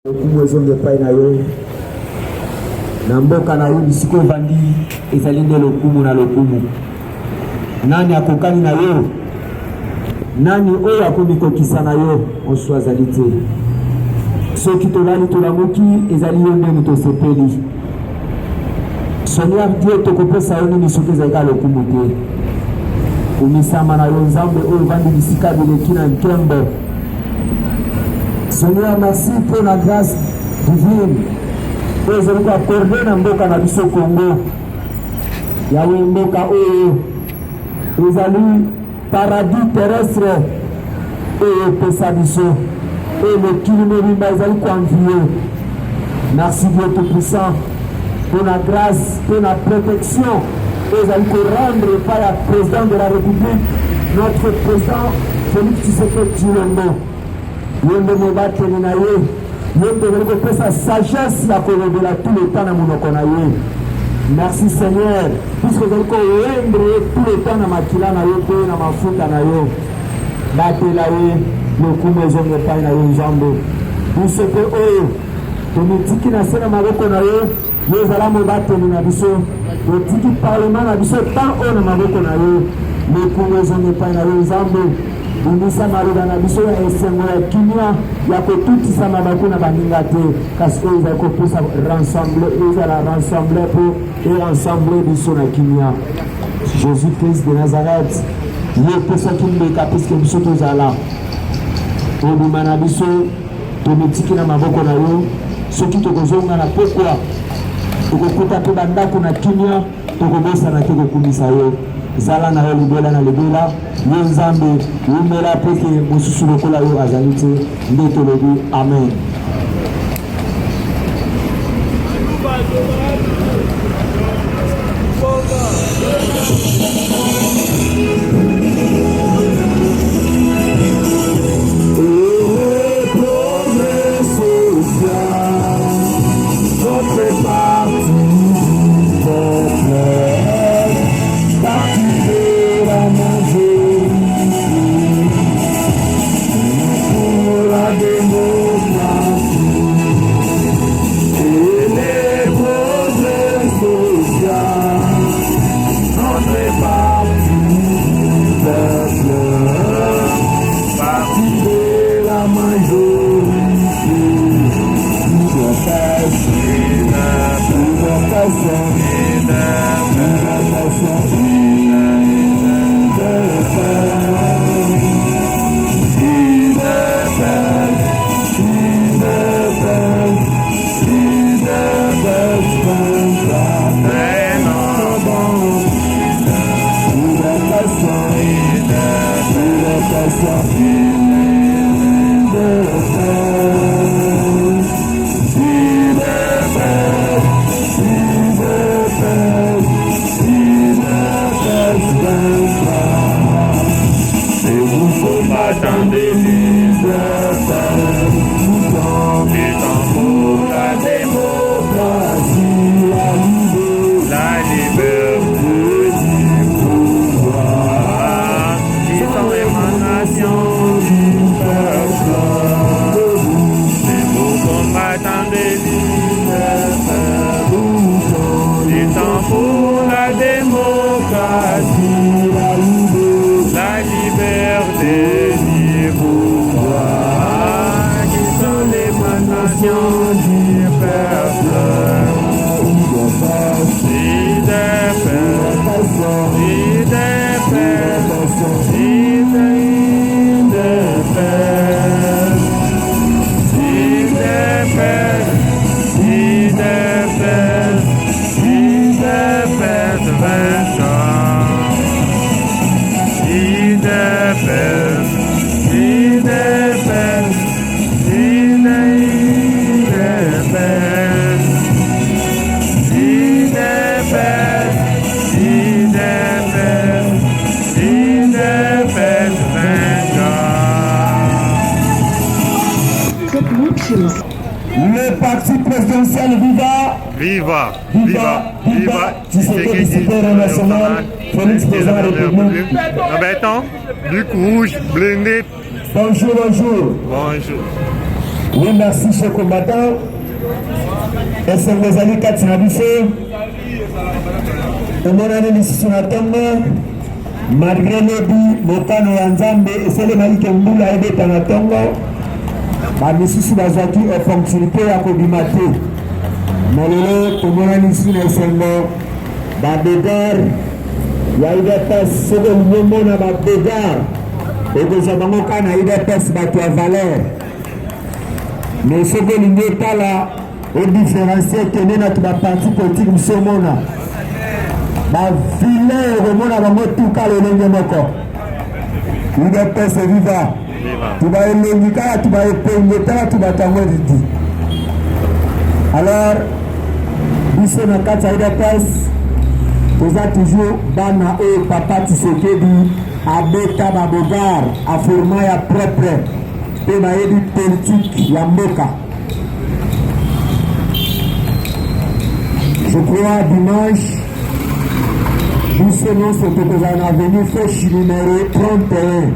Okumwezonge pai na yo na mboka na yo bisiko evandi ezali nde lokumu na lokumu. Nani akokani na yo? Nani oyo akomikokisa na yo? Oso azali te. Soki tolali tolamuki ezali yo nde moto osepeli. Seigneur Dieu tokopesa yo nini soki ezalika lokumu te? Kumisama na yo nzambe oyo evandi bisika bileki na nkembo. Seigneur, merci pour la grâce divine. Nous allons accorder dans mboka na biso Congo. Yahweh mboka oyo ezali paradis terrestre oyo pesa biso. Et le kilomètre mobimba ezali convié. Merci Dieu Tout-Puissant pour la grâce, pour la protection. Nous allons rendre par le président de la République, notre président Félix Tshisekedi Tshilombo. Yende mobateli na ye yende veliko pesa sagesse ya kolobela tout le temps na monoko na ye. Merci Seigneur puisque veliko yendre tout le temps na makila na yo pe na mafuta na yo batela ye lokumu ezonge pai na yo nzambe biso pe oyo tomitiki na se na maboko na yo yo ezala mobateli na biso otiki parlement na biso tan oyo na maboko na yo lokumu ezonge pai na yo nzambe Unisa maruda na biso ya esengo ya kimia ya kotutisa mabaku na baninga te kasi oyo ezali kopesa rassembler ezala rassembler po et ensemble biso na kimia. Jésus Christ de Nazareth ye pesaki mbeka puisque biso tozala obima na biso tomitiki na maboko na yo soki tokozonga na pokwa tokokuta mpe bandako na kimia tokobosana te kokumisa yo zala na yo libela na libela ye nzambe umela peke mosusu lokola yo azali te nde tolobi amen. Le parti présidentiel Viva! Viva! Viva! Viva! Tshisekedi national, Félix président de la République. Béton, Luc Rouge, blindé. Bonjour, bonjour. Bonjour. Oui, merci, chers combattants. Esengezali katina biso. Omonane lisusu na tongo. Malgré lobi, mokano ya Nzambe, esele malike mbula ebeta na tongo. Ba misusu bazwaki opportunité ya kobima te. Malelo, tomonani lisusu na esengo. Ba begar, ya IDPS, soki omona ba begar. Ekozwa bango ka na IDPS bato ya valeur. Mais ce que l'Union est là, au différencier que nous avons parti politique, nous sommes là. La vilaine, nous avons tout cas le long de nos corps. Nous devons passer vivant. Tu vas éloigner, tu vas épeigner, tu vas t'envoyer du tout. Alors, nous sommes dans 4 IDPS. Nous avons toujours Bana et Papa Tshisekedi, Abeta Babogar, affirmant à propre. Et ma édite politique ya mboka. Je crois dimanche, nous sommes ce que nous avons venu faire numéro 31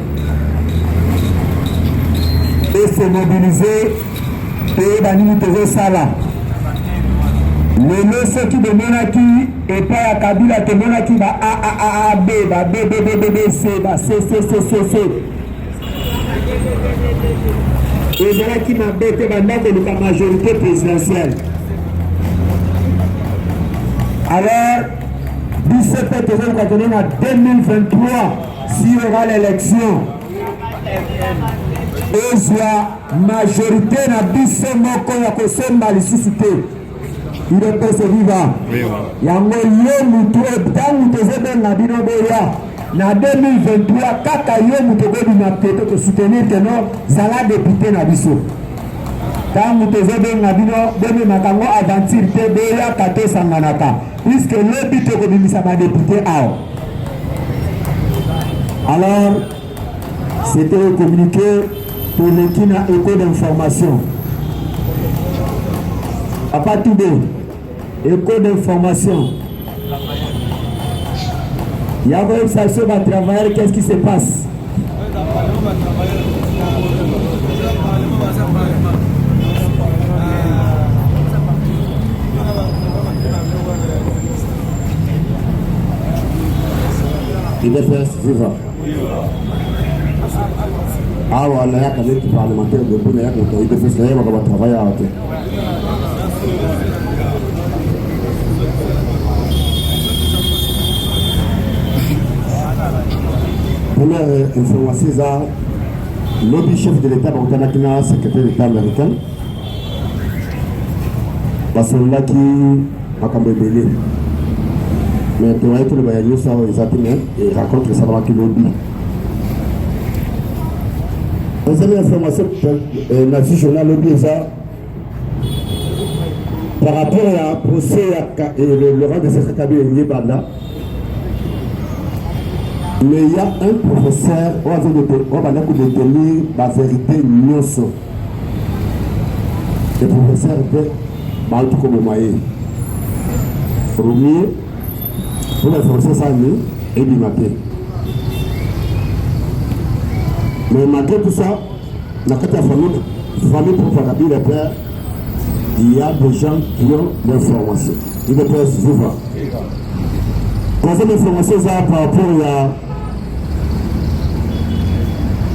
et se mobiliser et banni de Sala. Le ceux qui demandent qui et pas à Kabila te demandent qui va A B va B C va C. Et voilà qui m'a bêté maintenant de la majorité présidentielle. Alors, 17 février, quand on est en 2023, s'il y aura l'élection, et la majorité n'a pas de Kosemba les suscités. Il est passé vivant. Il y a un moutou et tant que tu es dans la binoboya. Na 2023 kaka yo mutogo na peto ko soutenir que non zala député na biso ta mutozo be na bino beme makango aventure te be ya kato sanganaka puisque le but ko bimisa ba député ao. Alors c'était communiqué pour les qui na écho d'information Papa Toubé écho d'information. Il y a une station va travailler, qu'est-ce qui se passe? Il est fait vivant. Ah voilà, il y a quand même qui parlementaire de Bouna, il y a quand il est fait ça, on va travailler à côté. Première information, c'est le chef de l'État Bankana, secrétaire d'État américain. Parce que là qui a quand même belé. Mais tu vois, tout le monde ça exactement et raconte ça dans le lobby. Deuxième information, la journal lobby ça. Par rapport à procès Laurent de Sekakabi et Niébanda. Mais il y a un professeur, on va détenir la vérité nyoso. Le professeur de Baltuko Momaye. Premier, pour le français, ça est Bimaté. Mais malgré tout ça, dans la famille pour Fakabi, le père, il y a des gens qui ont l'information. Il est très souvent. Troisième information, ça par rapport à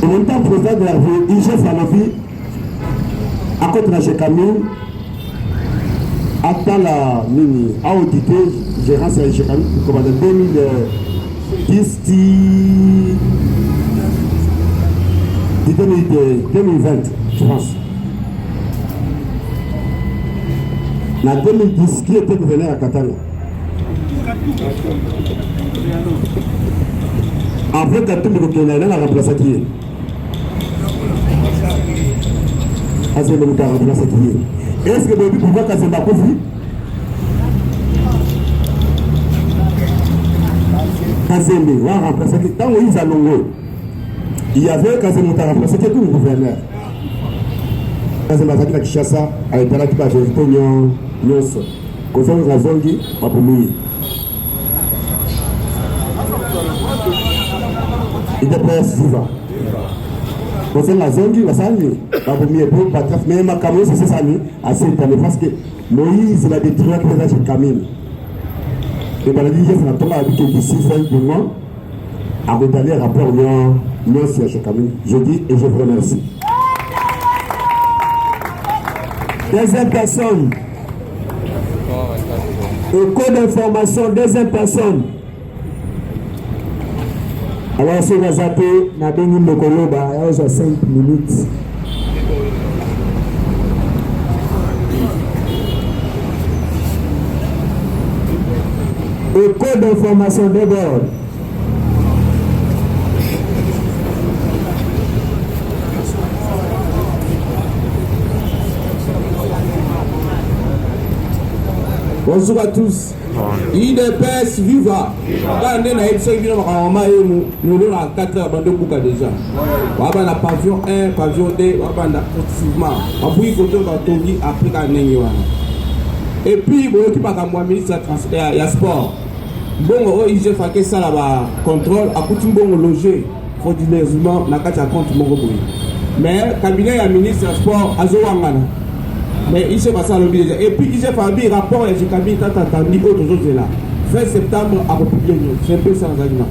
en même temps, président de la ville, IGF Falafi, à côté de la Chekamine, attend la mini, a audité, gérance à Chekamine, comme en 2010, 2020, je pense. En 2010, qui était gouverneur à Katanga? Après, Katanga, il a remplacé qui est? Est-ce que vous pouvez casser ma couvre? Kazembe, on a remplacé qui? Tant qu'ils ont il y avait Kazembe qui a remplacé qui est tout le gouverneur. Kazembe a fait Kishasa, a été là qui va vérité Nyos. Comme ça, nous avons dit, pas pour nous. Il est prêt à suivre. Parce que la zone du Bassani, mais ma Cameroun, c'est ça, assez étonné parce que Moïse, il a détruit la création de Camille. Et bien, la vie, c'est la tombe avec ici, c'est un mois, à regarder le rapport, non, c'est chez Camille. Je dis et je vous remercie. Deuxième personne. Au code d'information, deuxième personne. Alors, si vous avez zappé, na bengi mokoloba, il y a 5 minutes. Au code d'information d'abord. Bonjour à tous. IDPS viva. Quand on a épisode qui nous a 4 heures de bouca déjà. On va dans pavillon 1, pavillon 2, on va dans positivement. On peut y côté dans Tongi après quand on et puis bon qui pas moi ministre il y a sport. Bon il j'ai fait ça là-bas contrôle à coutume bon loger frauduleusement na kati compte mon boy. Mais cabinet ya ministre sport azowangana. Mais il s'est passé à l'objet. Et puis il s'est fait un rapport et j'ai cabinet attendu autres choses là. Fin septembre à republier. C'est un peu ça exactement.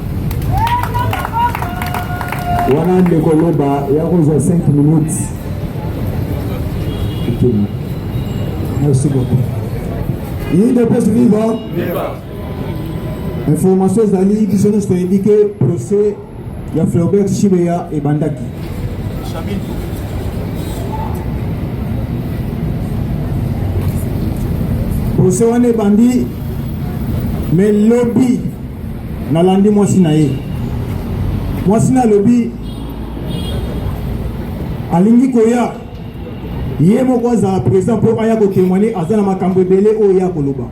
Wana Ndekoloba, il y a 5 minutes. Ok. Merci beaucoup. Il y a des personnes vivantes. Information Zali qui sont indiquées procès. Il y a Flaubert, Chibeya et Bandaki. Procès wane bandi mais lobby na landi mwasi na ye mwasi na lobby alingi koya ye moko azala président mpo aya kotémoigner aza na makambo ebele oyo ya koloba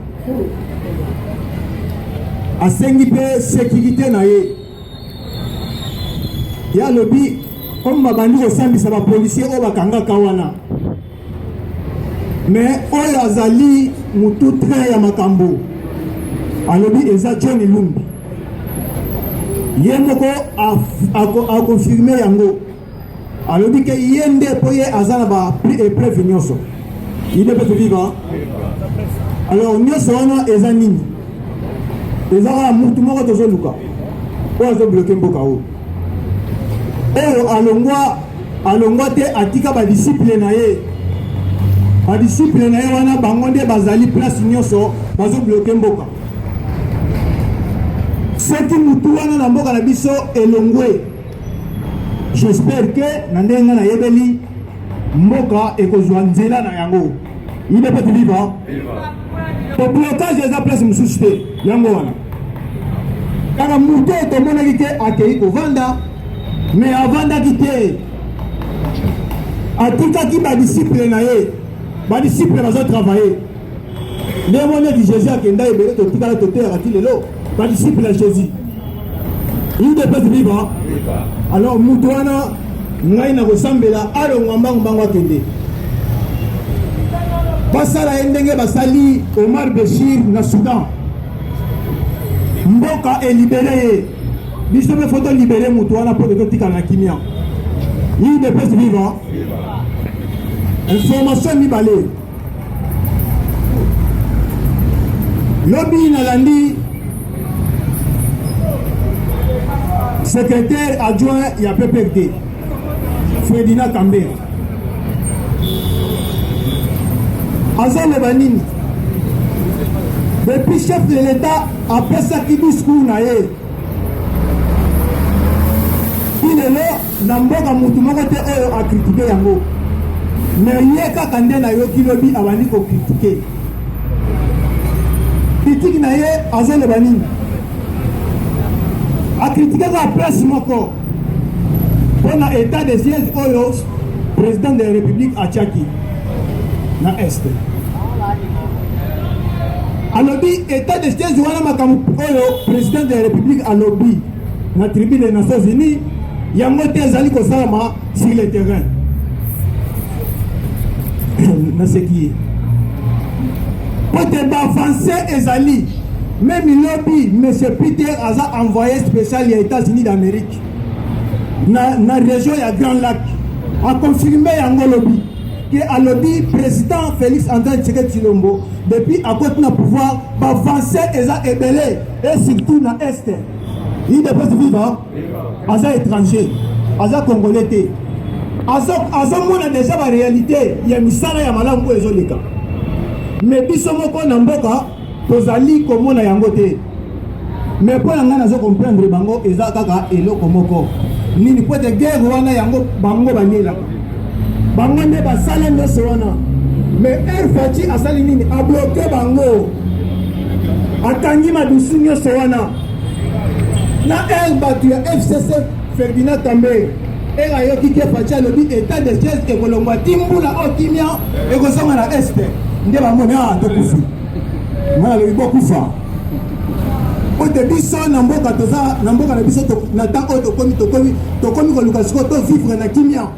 asengi mpe sécurité na ye ya lobby comme babandi kosambisa bapolisier oyo bakangaka wana mais oyo azali mutu train ya makambo alobi eza John Lumbi ye moko akonfirme yango alobi ke ye nde po ye aza na baépreuve nyonso il est peut vivant alors nyonso wana eza nini eza kaka mutu moko tozoluka oyo azobloke mboka oyo alongwa te atika badisciple na ye badisciple na ye wana bango nde bazali place nyonso bazobloke mboka soki mutu wana na mboka na biso elongwe j'espère que na ndenge na yebeli mboka ekozwa nzela na yango ine pe tuliva to blocage eza place mosusu te yango wana kaka mutu tomonaki te akei kovanda mais avandaki te atikaki badisciple na ye badisciple bazo travailler nde moneki Jésus akenda ebele totikala toteraki lelo badisciple ya Jésus il de peut vivre alors mutu wana ngai na kosambela alongwa mbangu akende basala ye ndenge basali Omar Béchir na Soudan mboka elibere ye biso mpe foto libere mutu wana mpo totikala na kimia il de peut vivre information mibale lobi nalandi secrétaire adjoint ya PPRD Fredina Kambera azoloba nini depuis chef de l'état apesaki discours na ye ilelo na mboka mutu moko te oyo akritike yango mais ye kaka nde nayoki lobi abandi kokritike kritike na ye azoloba nini akritike ka place moko mpona état de siège oyo président de la république atiaki na este alobi état de siège wana makambo oyo président de la république alobi na tribune des Nations Unies yango te ezali kosalama sur le terrain naseki ye po te baavancé ezali même lobi monsieur Peter aza envoyé spécial ya États-Unis d'Amérique na région ya Grand Lac a confirmé yango lobby que a lobby président Félix Antoine Tshisekedi Tshilombo depuis à côté na pouvoir va avancer eza ebelé et surtout na est il dépose vivre aza étranger aza congolais té azo mona déjà la réalité ya misala ya malamu ko ezoleka mais biso moko na mboka tozali komona yango te mais po yanga nazo comprendre bango eza kaka eloko moko nini po de guerre wana yango bango banyela bango ne basala ndoso wana mais Fachi asali nini a bloqué bango atangi madusu nyonso wana na batu ya FCC Ferdinand Tambe ayoki ke Fachi alobi état de siège ekolongwa timbula okimia ekozonga na este nde bamoni tokufi mwana lobi bokufa ote biso na mboka toza na mboka na biso na tango tokomi koluka siko to vivre na kimia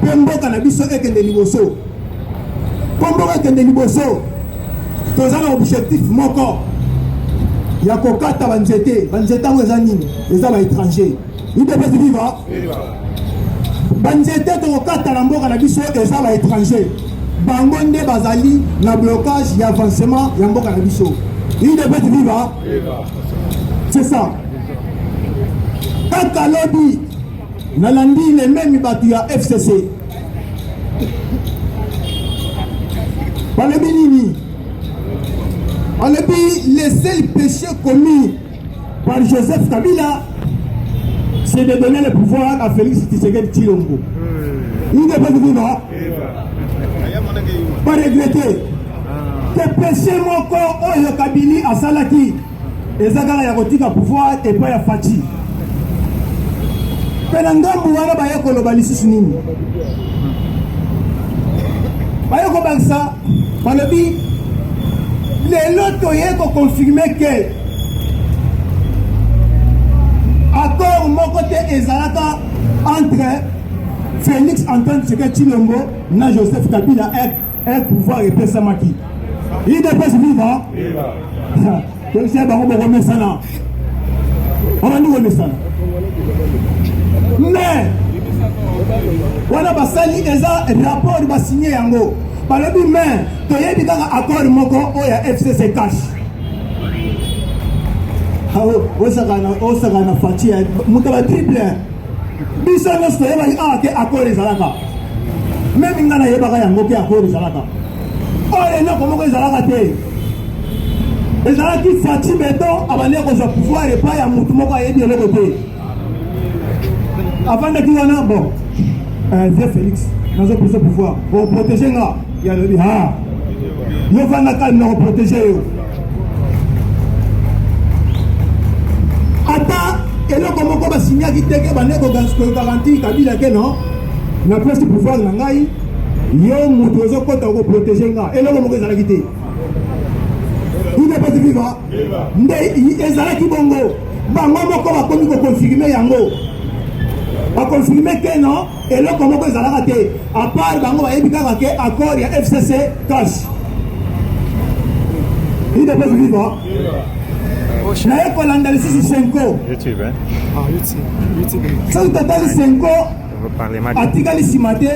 pe mboka na biso ekende liboso po mboka ekende liboso toza na objectif moko ya kokata banzete ango eza nini eza baétranger idepesi viva banzete tokokata na mboka na biso eza baétranger bango nde bazali na blocage ya avancement ya mboka na biso idepesi viva c'est ça kaka lobi nalandi les mêmes batu ya FCC balobi nini balobi les seuls péchés commis par Joseph Kabila c'est de donner le pouvoir à Félix Tshisekedi Tshilombo il ne peut vivre pas regretter que péché moko oyo Kabili asalaki ezakala ya kotika pouvoir et pas ya Fachi pena ngambu wana baye koloba lisusu nini baye kobakisa balobi lelo toye koconfirme ke accord moko te ezalaka entre Félix Antoine Tshisekedi Tshilombo na Joseph Kabila et pouvoir epesamaki il dépêche vivre c'est bango bokomesana obandi komesana mais wana basali eza rapport basigné yango balobi mais toyebi kaka accord moko oyo ya FCC cash osaka na Fachi moto batriple biso nyonso toyebaki awa ke accord ezalaka meme nga nayebaka yango ke accord ezalaka oyo eloko moko ezalaka te ezalaki Fachi beton abandi kozwa pouvoir epai ya motu moko ayebi eloko te avandaki wana bon vieux Félix nazopesa pouvoir oprotege nga yalobi yo vanda kalme na koprotege yo ata eloko moko basinyaki teke bande kogarantir Kabila ke non na pesi pouvoir na ngai yo moto ozokota koprotege nga eloko moko ezalaki te idepesi viva nde ezalaki bongo bango moko bakomi koconfirme yango baconfirme ke non eloko moko ezalaka te à part bango bayebi kaka ke accord ya FCC cash idepesi viva naye kolanda lisusu Senko soki totali Senko atikali nsima te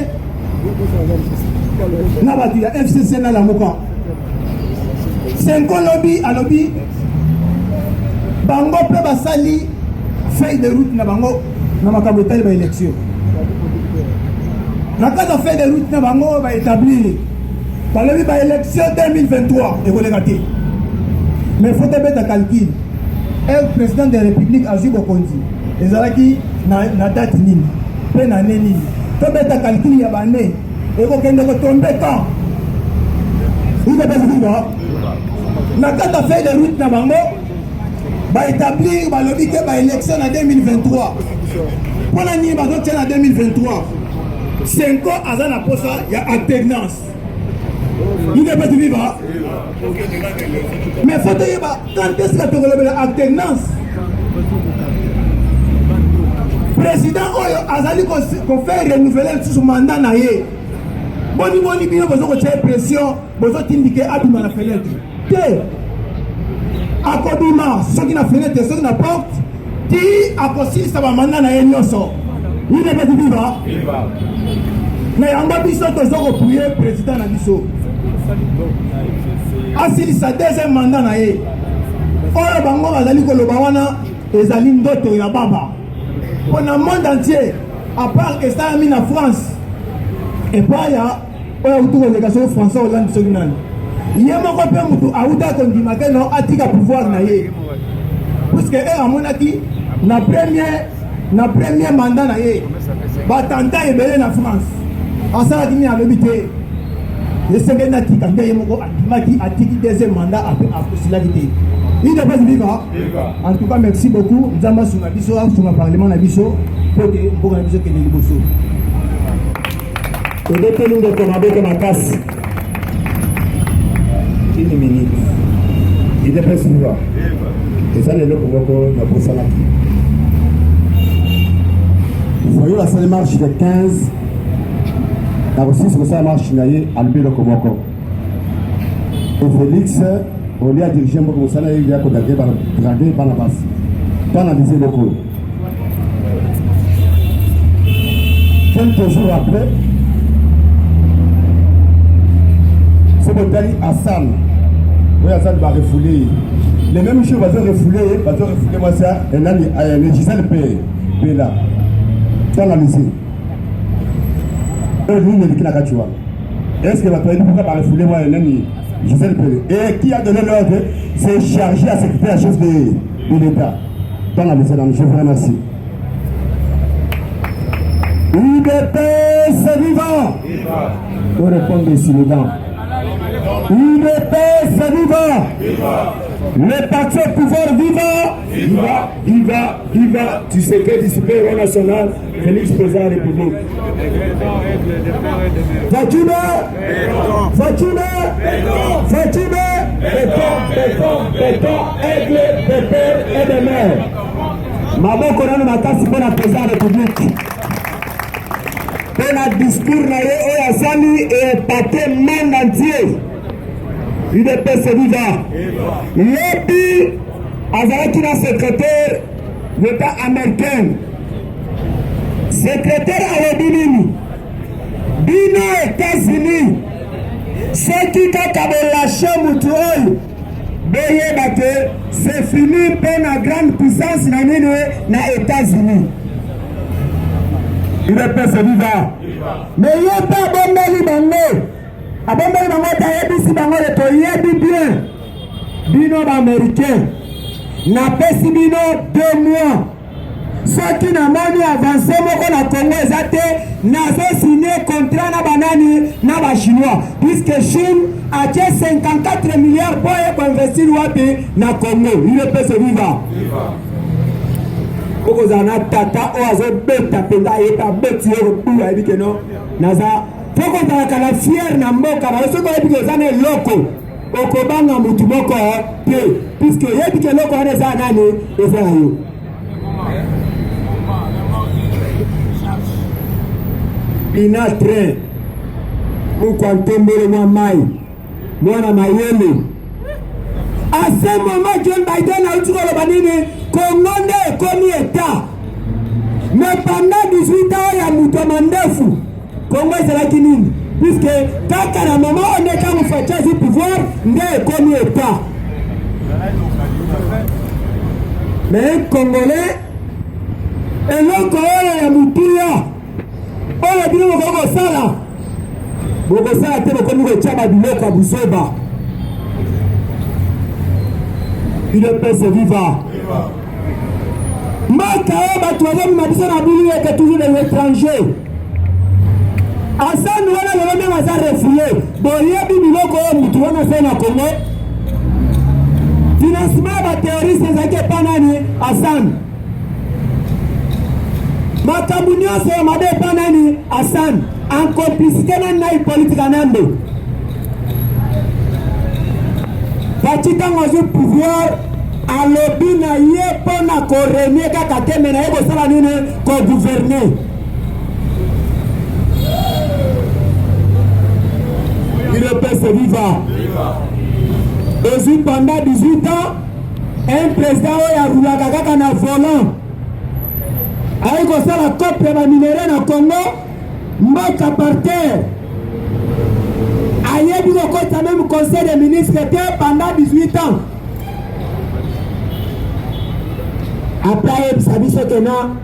na bato ya FCC nalamuka Senko alobi bango mpe basali feuille de route na bango na makambo etali baélection na kati ya feuille de route na bango baétablir balobi baélection 2023 ekoleka te mais faut tebeta calcul président de la République azwi bokonzi ezalaki na date nini mpe na ane nini tobeta calcul ya bane ekokende kotombe quand idepesiviva na kati ya feuille de route na bango baétablir balobi ke baélection na 2023 mpona nini bazotia na 2023 Senko aza na posa ya alternance idepesiviva mais faut toyeba quand est-ce que tokolobela alternance président oyo azali kofaire renouveler lisusu mandat na ye boni bino bozokotia pression bozotindike abima na fenêtre te akobima soki na fenêtre soki na porte ti akosilisa bamanda na ye nyonso Il est pas vivant. Mais en bas, biso tozoko prier président na biso. Asili sa deuxième mandat na ye. Oyo bango bazali koloba wana ezali ndoto ya baba. Pour le monde entier, à part que ça a mis en France. Et pas il y a autour de l'éducation François Hollande Soguinan. Il y a mon copain Moutou Aouda qui dit que non atika pouvoir na ye. Parce que à mon avis, na premier mandat na ye. Batanta est belé na France. En ça qui a l'habité. Le second atika ndeye moko akimaki atiki deuxième mandat après cela dit. Il n'est pas vivant. En tout cas, merci beaucoup. Nous avons sur le Parlement Nabiso pour que Nabiso qui est Liboso. Et dès que nous commandons comme un casse, une minute. Il n'est pas vivant. Et ça, les gens pour ça. Vous voyez la salle marche de 15. La Russie, c'est ça marche à l'Ubé Komoko. Et Félix. On lui a dirigé un peu comme ça, il y a contacté par la base. Dans la visée locale. Quelques jours après, ce Botali Hassan, oui, Hassan va refouler. Les mêmes choses vont refouler, moi ça, et là, les Gisèle P là, dans la visée. Lui, il est qui la catua. Est-ce que va te dire pourquoi refouler moi, Gisèle Pelé. Et qui a donné l'ordre, c'est chargé à secrétaire chef de l'État. Dans la maison, je vous remercie. UDPS vivant. Pour répondre ici, les gars. UDPS vivant. Le parti au pouvoir vivant. Viva. Tu sais que du super national, Félix président de la République. Fatime, béton, aigle, pépère et de mer. Maman Koran Makasi pour la président de la République. Pour le discours na Azali et pâté monde entier. Il est passé vivant. L'EPI, Azali qui est secrétaire de l'État américain. Secrétaire à l'Obinini. Bino États-Unis. Ceux qui ont lâché Moutouoy. C'est fini pour la grande puissance dans les États-Unis. Il est passé vivant. Mais il n'y a pas bon bango. A bon bango, tu as dit si bango est bien. Bino américain. N'a pas si bino 2 mois. Ceux qui n'ont pas avancé, na Congo n'a signé contrat na banani na chinois puisque Chine a 54 milliards pour investir na Congo. Il est passé vivant. Pourquoi on a tata ou azo beta penda et ta bête pour a dit que non naza pourquoi on a la fière na mboka na ce qu'on dit que ça n'est loco okobanga mutu moko puisque il dit que loco on est ça nani et ça yo. Ina train mukwantombele mwa mai mwana mayele à ce moment John Biden a dit que banini Congo n'est comme état mais pendant 18 ans il y a mutomandefu Congo c'est la kinini puisque kaka na moment on est quand on fait du pouvoir n'est comme état mais Congolais et l'autre ya mutuya oyo bino bokosala te bokomi kotyaba biloko ya buzoba. Il est passé vivant. Maka oyo bato bazomema biso na bili ete toujours des étrangers. Asani wana lelo meme aza refuye boyebi biloko oyo mutu wana se na Congo. Financement ya baterroriste ezalaki epa nani Asani. Makambu nyonso ya mabe epa nani Asani. En complicité na politique anambe. Bati tango azwi pouvoir alobi na ye mpona korenie kaka te me na ye kosala nini kogouverner. Il est passé vivant. Ezwi pendant 18 ans un président oyo arulaka kaka na volant aiko sala copie ya minere na Congo mboka par terre ayebi kokota même conseil des ministres pendant 18 ans. Après biso que non,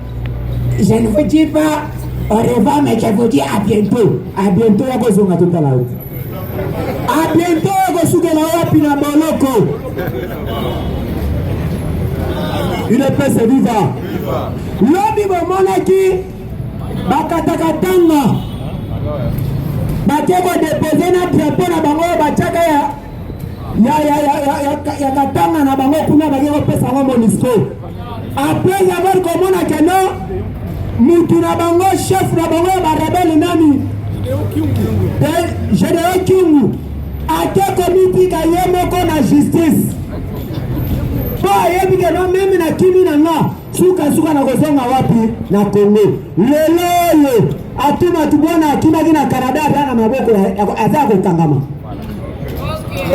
je ne vous dis pas au revoir, mais je vous dis à bientôt. À bientôt, à kozonga tout à l'heure. À bientôt, à kozugela wapi na boloko. Une paix viva. Lobi bomonaki bakatakatanga. Bateko déposer na drapeau na bango bachaka ya katanga na bango kuna bagero pesa ngo MONUSCO. Après avoir komona keno mutu na bango chef na bango ba rebelle nani Général Kyungu ate komiti ka yemoko na justice po ayebi keno meme na kimi na nga suka na kozonga wapi na Congo lelo atuma tubona akima kina Canada na maboko aza kokangama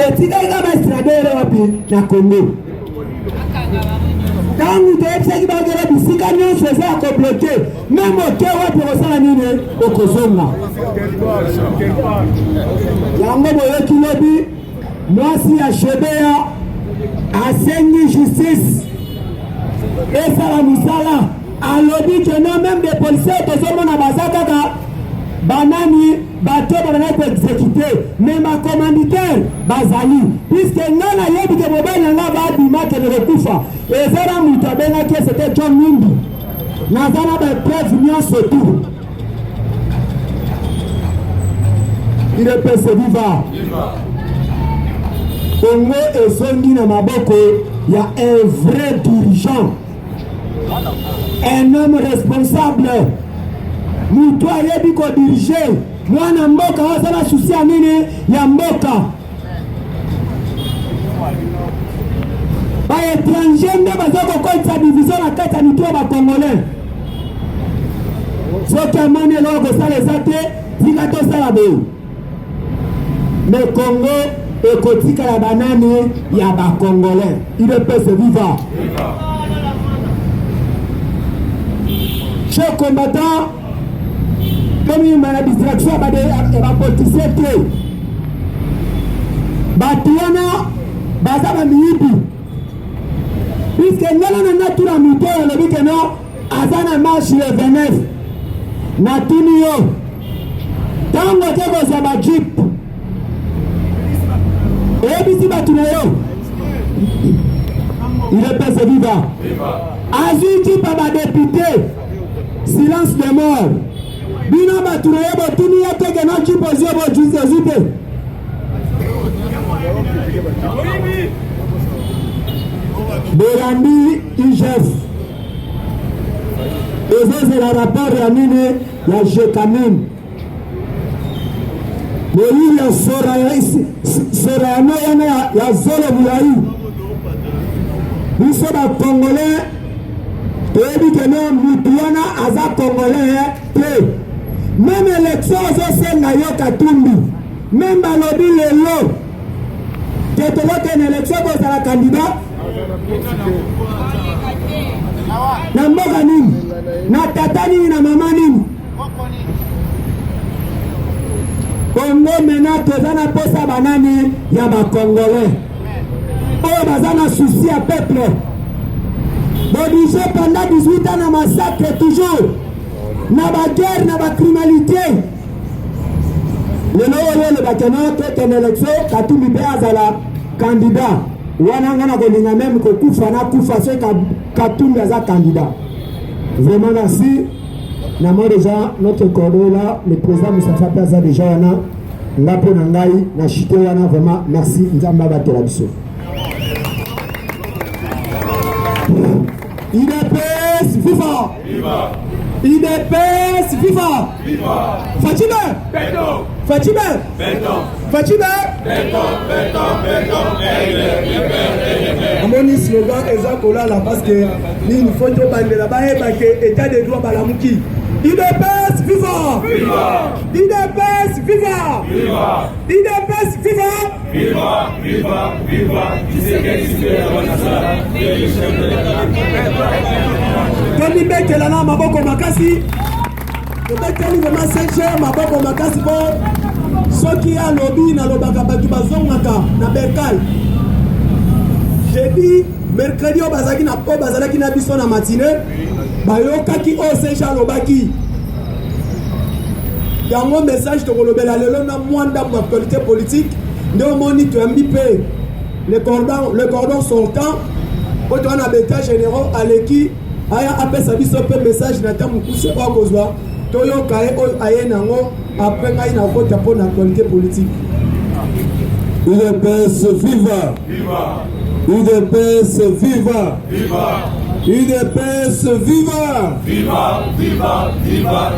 etika kama stradere wapi na Congo tangu toyebisaki bagera bisika nyonso eza ya kobloke meme oke wapi okosala nini okozonga yango boyoki lobi mwasi ya Shebea asengi justice esala misala alobi keno meme de policier tozomona baza kaka banani bato banana ko exécuter mais ma commanditaire bazali puisque ngana yebi ke mobile nga ba bima ke rekufa ezara mutu abenga ke c'était John Numbi nazana ba preuve nyonso tout il est passé viva Congo ezongi na maboko ya un vrai dirigeant un homme responsable mutu ayebi kodirige mwana mboka wasala susi ya nini ya mboka baétranger nde baza kokolisa division na kati ya mituo bakongolais soki amoni eloko kosala eza te tika tosala boye mais Congo ekotikala banani ya bakongolais il peut se vivre chers combattants comme il m'a la distraction ba politicien te batuana baza ba miyibi puisque ngala na tuna muto alobi ke no azana marche le 29 na tuni yo tango te kozwa ba jeep ebisi batu na yo il est passé viva azwi jeep ba député silence de mort bino batu na ye botuni ye teke na chipozi yo bojuzi te Belandi IGF ezozela rapport ya nini ya Jekamim moyi ya sorano yana ya zolo bulayi biso bakongolais toyebi keno mutu wana aza congolais te même élection ozosenga yo Katumbi même balobi lelo ke tolokene élection bozala candidat na mboka nini na tata nini na mama nini Congo mena toza na posa banani ya bakongolais oyo baza na souci ya peuple bodige pendant 18 ans na massacre toujours na baguerre na bacriminalité lelo oyo olobaka no tokende élection Katumbi mpe azala candidat wana ngana kolinga même kokufa na kufa se Katumbi aza candidat vraiment merci na moi déjà notre corps là le président Moustapha Paza déjà wana nga mpo na ngai na chite wana vraiment merci nzambe abatela biso IDPS viva viva IDPS viva viva Fatime beto Fatime beto Fatime beto amoni slogan eza kolala parce que ni faut to bandela baeba ke état de droit balamuki IDPS viva viva IDPS viva viva IDPS viva viva viva viva tomibekela na maboko makasi tobeteli vraiment CG maboko makasi po soki alobi nalobaka bato bazongaka na berkal jeudi mercredi oyo bazalaki na biso na matine bayokaki oyo CG alobaki yango message tokolobela lelo na mwanda mu actualité politique nde omoni toyambi mpe le cordon sortant po toa na beta généraux aleki aya apesa biso mpe message na ta mokuse oyo akozwa toyoka ye oyo aye nango apres ngai nakota mpo na actualité politique. UDPS viva! UDPS viva! UDPS viva! Viva, viva, viva,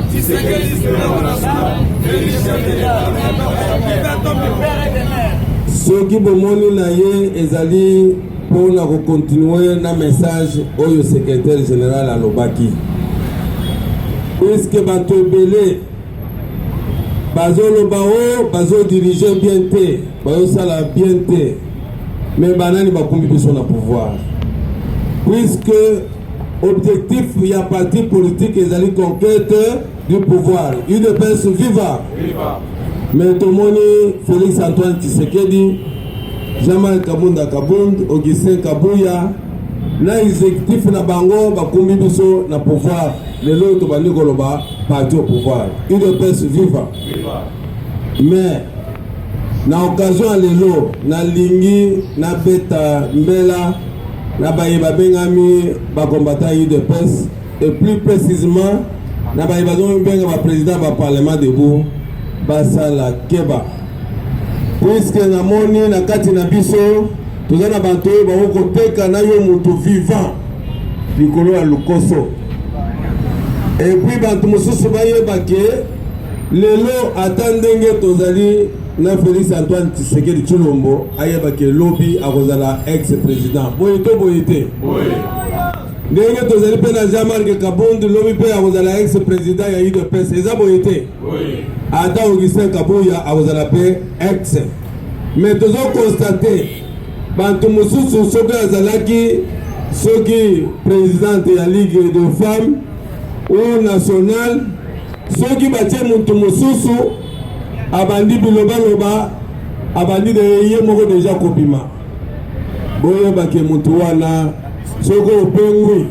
soki bomoni na ye ezali mpona kokontinue na message oyo secrétaire général alobaki puisque bato ebele bazoloba o bazodirige bien te bazosala bien te mais banani bakumbi biso na pouvoir puisque objectif ya parti politique ezali conquête du pouvoir. UDPS viva! Mais tomoni Félix Antoine Tshisekedi, Jean-Marc Kabunda Kabund, Augustin Kabuya na exécutif na bango bakumbi biso na pouvoir lelo tobandi koloba parti au pouvoir. UDPS viva! Mais na occasion ya lelo na lingi na beta mbela na bayeba bengami bakombata UDPS et plus précisément na bayeba benga ba président ba parlement debout basala keba puisque na moni na kati na biso tozana bantu ba koteka na yo mutu vivant likolo ya lukoso et puis bantu mosusu bayeba ke lelo atandenge tozali na Félix Antoine Tshisekedi Tshilombo ayeba ke lobi akozala ex-président boyete boyete ndenge tozali mpe na Jean-Marc Kabund lobi mpe akozala ex-président ya UDPS eza boyete ata Augustin Kabuya akozala mpe ex mais tozokonstate bantu mosusu soki azalaki soki présidente ya ligue de femmes ou nationale soki batie mutu mosusu abandi biloba abandi de ye moko deja kobima boyeba ke mutu wana soko opengwi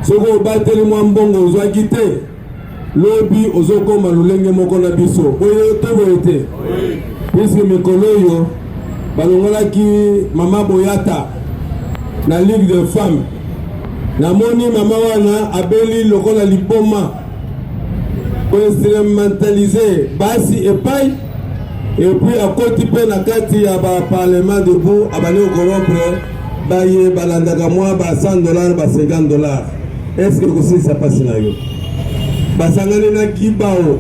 soko obateli mwa mbongo ozwaki te lobi ozokoma lolenge moko na biso boye te boye te puisque mikolo oyo balongolaki mama Boyata na ligue de femmes namoni mama wana abeli lokola liboma instrumentaliser basi epai et puis akoti pe na kati ya ba parlement debout abani okorompre baye balandaka mwa ba $100 ba $50. Est-ce que aussi ça passe na yo basangani na kibao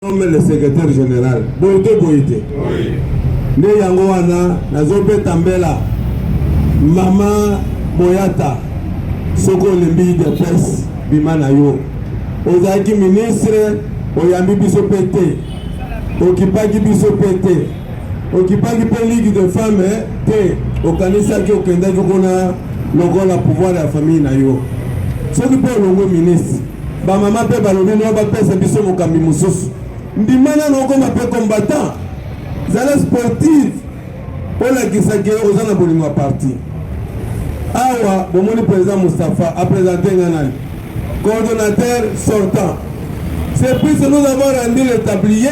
nomme le secrétaire général boyete nde yango wana nazobeta mbela mama Boyata soko lembi de presse bima na yo ozaki ministre oyambi biso pete okipaki biso pete okipaki pe ligue de femmes te okanisaki okendaki kuna lokola pouvoir ya famille na yo soki mpe olongo ministre bamama mpe balobi no bapesa biso mokambi mosusu ndimana nokoma mpe combattant zala sportive olakisaki oza na bolingo ya parti awa bomoni président Moustapha apresente nga nani coordonnateur sortant. C'est puisque nous avons rendu le tablier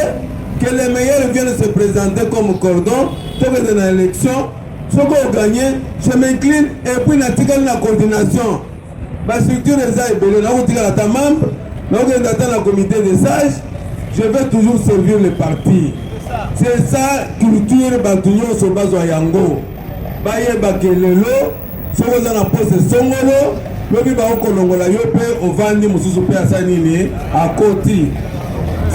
que les meilleurs viennent se présenter comme cordon, tout que dans l'élection, ce qu'on gagne, je m'incline et puis n'attire la coordination. Ma structure est ébélée, là où tu as ta membre, là où tu as la comité des sages, je vais toujours servir le parti. C'est ça, culture, bâtonnier, sur base de Yango. Baye Bakelelo, ce qu'on a posé Songolo, lobi ba okolongola yo pe ovandi mususu pe asanini akoti.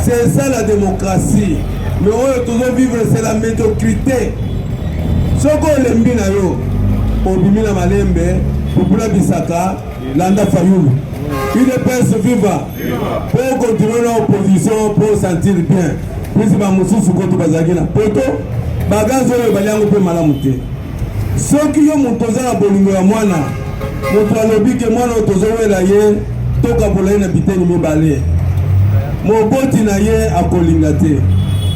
C'est ça la démocratie. Mais oyo tozo vivre c'est la médiocrité. Soko lembi na yo obimi na malembe popula bisaka landa fayulu. UDPS viva pour continuer na opposition pour sentir bien. Puis ba mususu koto bazaki na poto bagazo oyo baliango pe malamu te. Soki yo mutoza na bolingo ya mwana moto alobi ke mwana otozowela ye toka bolai na biteni mibale moboti na ye akolinga te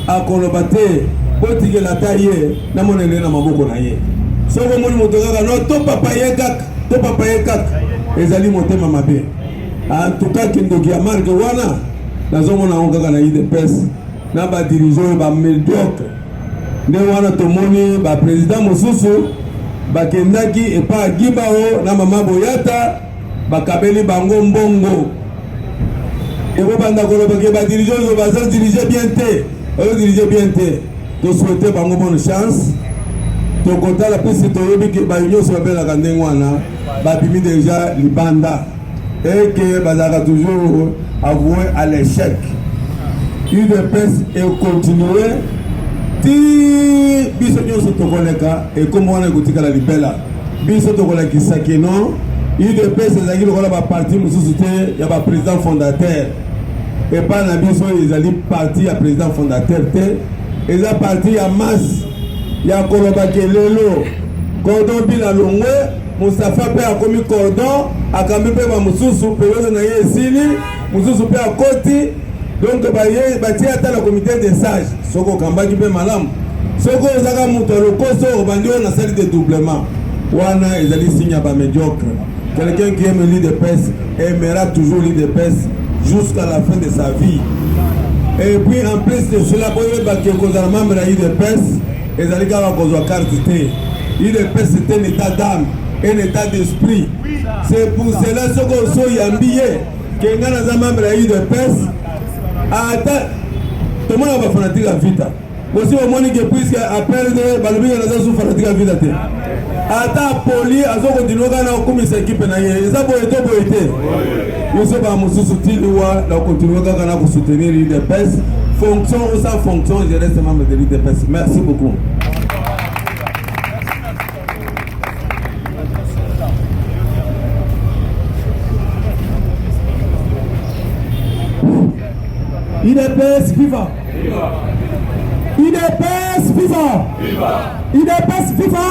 akoloba te botikela ta ye na monene na maboko na ye soko moni moto kaka no to papa ye kaka ezali motema mabe en tout cas kindoki ya marque wana nazomona ngo kaka na UDPS na ba dirigeant ba médiocre nde wana tomoni ba président mosusu bakendaki epa Gibao na mama Boyata bakabeli bango mbongo ebo banda koloba ke ba dirigeant baza diriger bien te to souhaiter bango bonne chance to kotala pesi to yebi ke ba union se bela kandenge wana ba bimi déjà libanda et que bazaka toujours avoué à l'échec UDPS et continuer ti biso nyonso tokoleka ekomo wana ekotikala libela biso tokolakisa keno UDPS ezalaki lokola baparti mosusu te ya baprésident fondateur epai na biso ezali parti ya président fondateur te eza parti ya masse ya kolobaki lelo cordon bila longwe Moustapha mpe akomi cordon akambi mpe bamosusu période na ye esili mosusu mpe akoti donc batie ata na comité de sage soko okambaki mpe malamu soko ozaka moto ya lokoso obandi oyo nasali dédoublement wana ezali signe ya bamédiocre. Quelqu'un qui aime l'UDPS aimera toujours l'UDPS jusqu'à la fin de sa vie. Et puis en plus de cela boye baki kozala membre ya UDPS ezali kaka kozwa carte te. UDPS c'est un état d'âme, un état d'esprit. C'est pour cela soko so yambiye ke nga naza membre ya UDPS ata tomona ba fanatique ya vita. Aussi au moins que puisque appel de balobi naza sou fanatique ya vita te. Ata poli azo continuer kana okumisa équipe na ye. Eza boye te. Yoso ba mususu tilwa la continuer kana ko soutenir l'UDPS. Fonction ou sans fonction, je reste membre de l'UDPS. Merci beaucoup. UDPS viva! UDPS viva! UDPS viva!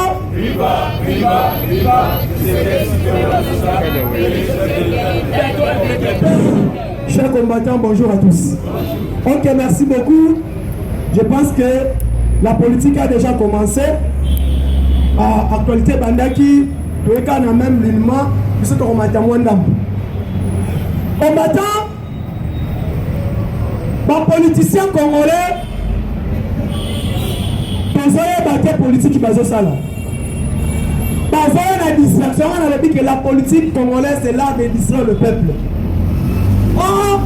Chers combattants, bonjour à tous. Ok, merci beaucoup. Je pense que la politique a déjà commencé. Actualité Bandaki, tout le cas, même l'élément, nous sommes combattants. Combattants, les politiciens congolais, ils ont battu politique qui base au salon. Parce que la distraction, on a dit que la politique congolaise, c'est l'art de distraire le peuple. Or,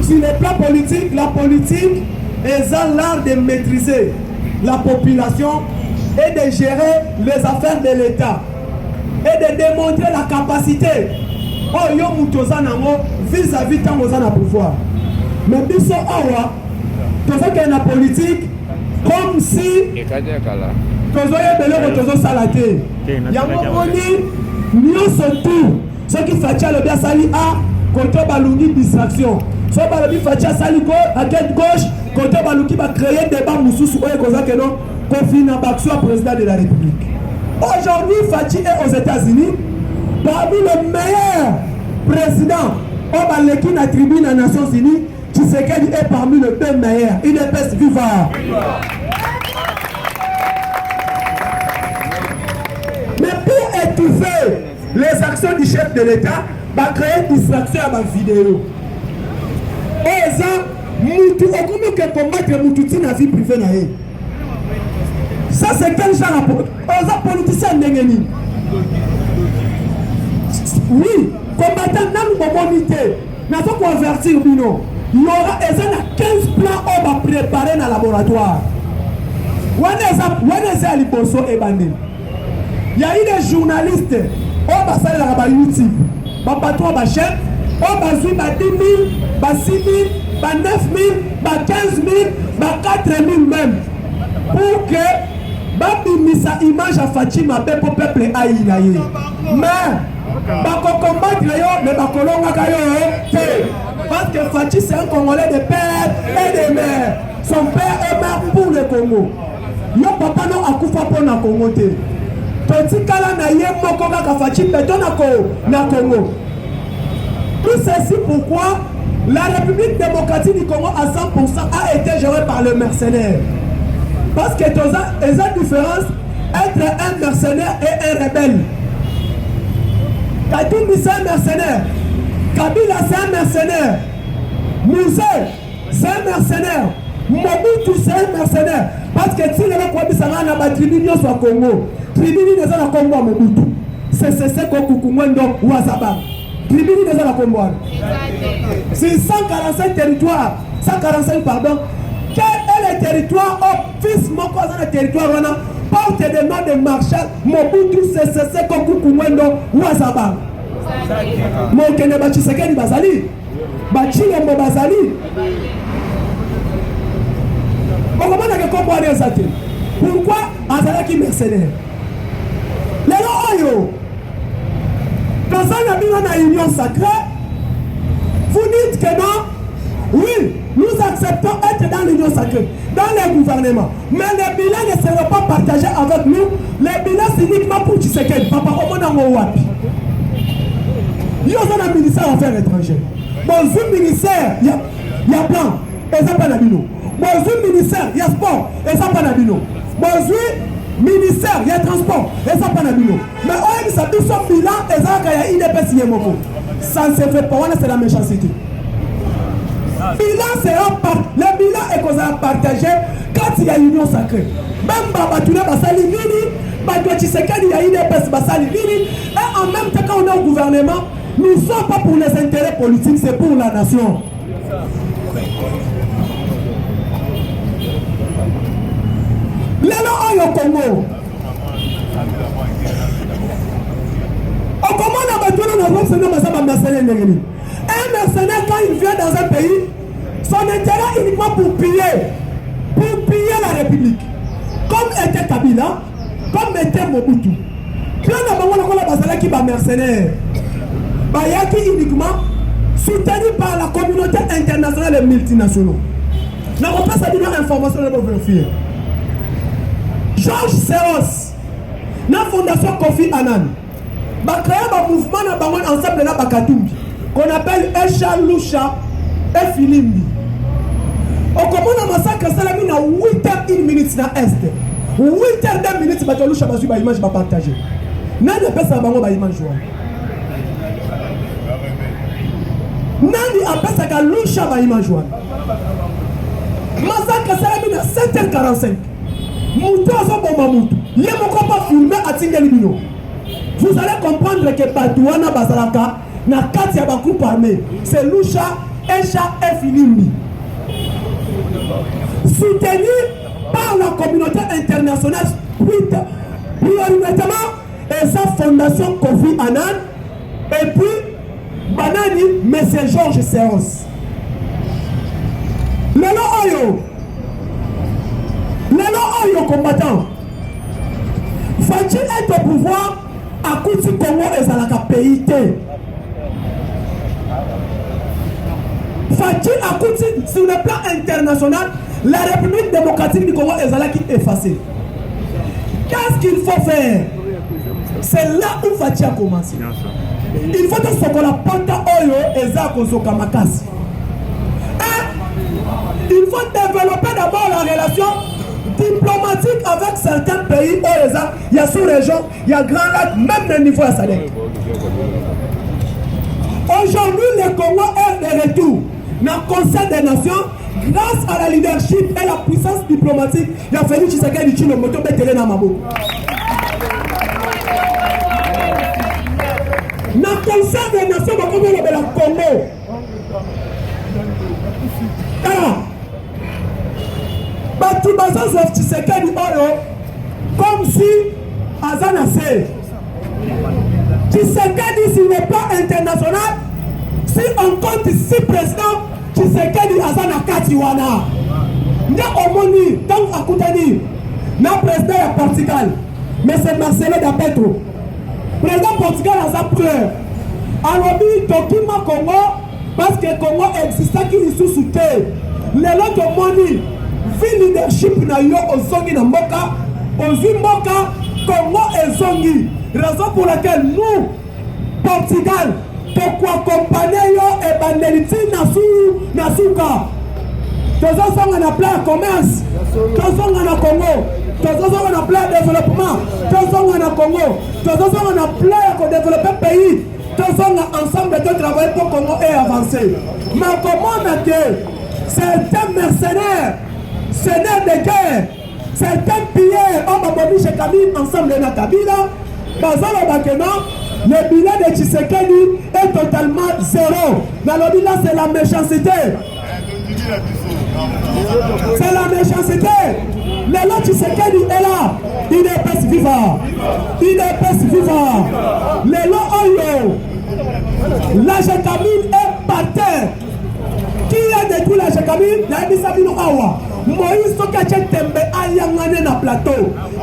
sur le plan politique, la politique est l'art de maîtriser la population et de gérer les affaires de l'État et de démontrer la capacité oh yo mutozanango vis-à-vis quand on a le pouvoir. Mais biso awa tozo que la politique comme si tozo yebele tozo salate yango moni nyonso tout ce qui fait le bien sali a côté balungi distraction so balobi fatia sali go à gauche côté baluki va créer débat mususu oye koza que non confina baction président de la République. Aujourd'hui Fati est aux États-Unis parmi les meilleurs présidents au Baleki na tribune des Nations Unies. Tshisekedi est parmi les deux meilleurs. UDPS viva. Mais pour étouffer les actions du chef de l'État, va créer une distraction à ma vidéo. Et ça, Moutou, comment que combattre Moutou na vie privée na ye. Ça c'est quel genre de politicien n'engeni. Oui, combattant n'a pas monité. N'a pas convertir bino. Il y aura 15 plans on va préparer dans le laboratoire. Il y a eu des journalistes on va faire la YouTube. On va patron ma chaîne. On va suivre 10 000, 6 000, 9 000, 15 000, 4 000 même. Pour que babimisa image à Fatima pour peuple aïe. Mais bako combattre yo mais bako longa yo parce que Fati c'est un Congolais de père et de mère. Son père est mort pour le Congo. Yo papa non akufa pour na Congo te. Toti kala na ye moko kaka Fati beto na Congo. Tout Tout ceci pourquoi la République démocratique du Congo à 100% a été gérée par le mercenaire. Parce que il y a une différence entre un mercenaire et un rebelle. Katumbi c'est un mercenaire. Kabila c'est un mercenaire. Mouzé c'est un mercenaire. Mobutu c'est un mercenaire. Parce que si les gens ont la tribu soit Congo, tribu n'est pas Congo à Mobutu. C'est ce qu'on Kukumwendo ou Azaba. Tribu n'est pas Congo. C'est 145 territoires. 145 pardon. Quel est le territoire au fils mon cousin le territoire porte des noms de Marshal Mobutu c'est ce qu'on Kukumwendo ou Azaba. Mon Kenya Bachisekedi Bazali. Bachile Bazali. Pourquoi Azalaki mercenaire? Les gens, dans une union sacrée, vous dites que non, oui, nous acceptons être dans l'union sacrée, dans les gouvernements, mais les bilans ne seront pas partagés avec nous. Les bilans c'est uniquement pour Tshisekedi. Papa, comment on a wapi? Il y a un ministère des Affaires étrangères. Bon, ce ministère, il y a plan, et ça pas d'abino. Bonjour ministère, il y a sport, et ça pas d'abino. Bonjour ministère, il y a transport, et ça pas d'abino. Mais on a dit son bilan, et ça il y a une épaisse signé moko. Ça ne se fait pas, c'est la méchanceté. Bilan sera le bilan est qu'on a partagé quand il y a union sacrée. Même Babatuna Basali Vini, Bato Tshisekedi, il y a une épaisse Basali Vini, et en même temps quand on est au gouvernement, nous ne sommes pas pour les intérêts politiques, c'est pour la nation. Au Congo. Au Congo, on a besoin d'un mercenaire. Un mercenaire, quand il vient dans un pays, son intérêt est uniquement pour piller la République. Comme était Kabila, comme était Mobutu. Puis on a besoin d'un mercenaire. Bayaki uniquement soutenu par la communauté internationale et multinationale. Nous n'avons pas cette information de vérifier. Georges Seros, la fondation Kofi Annan, a créé un mouvement ensemble de la Bakatumbi, qu'on appelle Echa Lusha et Filimbi. Au Congo, on a massacré ça à 8h1 minute dans l'Est. 8h2 minutes, Bato Lusha va suivre l'image, va partager. Nani appelle ça à l'image. Nani appelle ça à Lusha va l'image. Massacre ça à 7h45. Moutou a son bon mamoutou. Il n'y a pas filmé à Tingalibino. Vous allez comprendre que Batouana Bazalaka n'a qu'à y avoir un groupe armé. C'est Lusha, Echa et Filimbi. Soutenu par la communauté internationale, prioritairement, et sa fondation Kofi Annan, et puis Banani, M. Georges Seros. Le Oyo. Les combattants, faut-il être au pouvoir à coup du Congo et à la pays? Faut-il à coup sur le plan international, la République démocratique du Congo est à la qui effacée? Qu'est-ce qu'il faut faire? C'est là où Fatia a commencé. Il faut que ce qu'on a panta oyo et ça qu'on soit kamakasi. Il faut développer d'abord la relation diplomatique avec certains pays. Il y a sous-région, il y a Grand Lac, même le niveau à Sadek. Aujourd'hui, le Congo est de retour dans le Conseil des Nations grâce à la leadership et la puissance diplomatique. Il a fallu Tshisekedi Tshilo Moto Betele Namabo. Dans le Conseil des Nations, on va le Congo. Alors, tout bazan of Tshisekedi Oro comme si Azana sait. Tshisekedi sur le plan international, si on compte 6 présidents, Tshisekedi Azana Katiwana. N'a omoni tant akutani na président du Portugal, mais c'est Marcelo da Petro. Président Portugal a sa preuve. Alors Tokima Congo parce que Congo existe qui est sous terre. Les autres moni leadership na yo ozongi na mboka ozwi mboka Congo ezongi, raison pour laquelle nous Portugal tokoakompane yo ebandeli ntina na suka tozosonga na plan ya commerce tozonga na Congo tozosonga na plan ya développement tozonga na Congo tozosonga na plan ya kodévelopper pays tozonga ensemble de travailler pour Congo et avancer mais comment que certains mercenaires seigneurs de guerre certains pilleurs on va chez Kabila ensemble na Kabila bazalo bakena le bilan de Tshisekedi est totalement zéro. Dans le bilan, c'est la méchanceté. C'est la méchanceté. Le lot Tshisekedi est là. Il est pas vivant. Il est pas vivant. Le lot Oyo. La Jacamine est par terre. Qui a détruit la Jacamine? La Ebisabino Awa. Moïse Sokache Tembe Ayangane na plateau.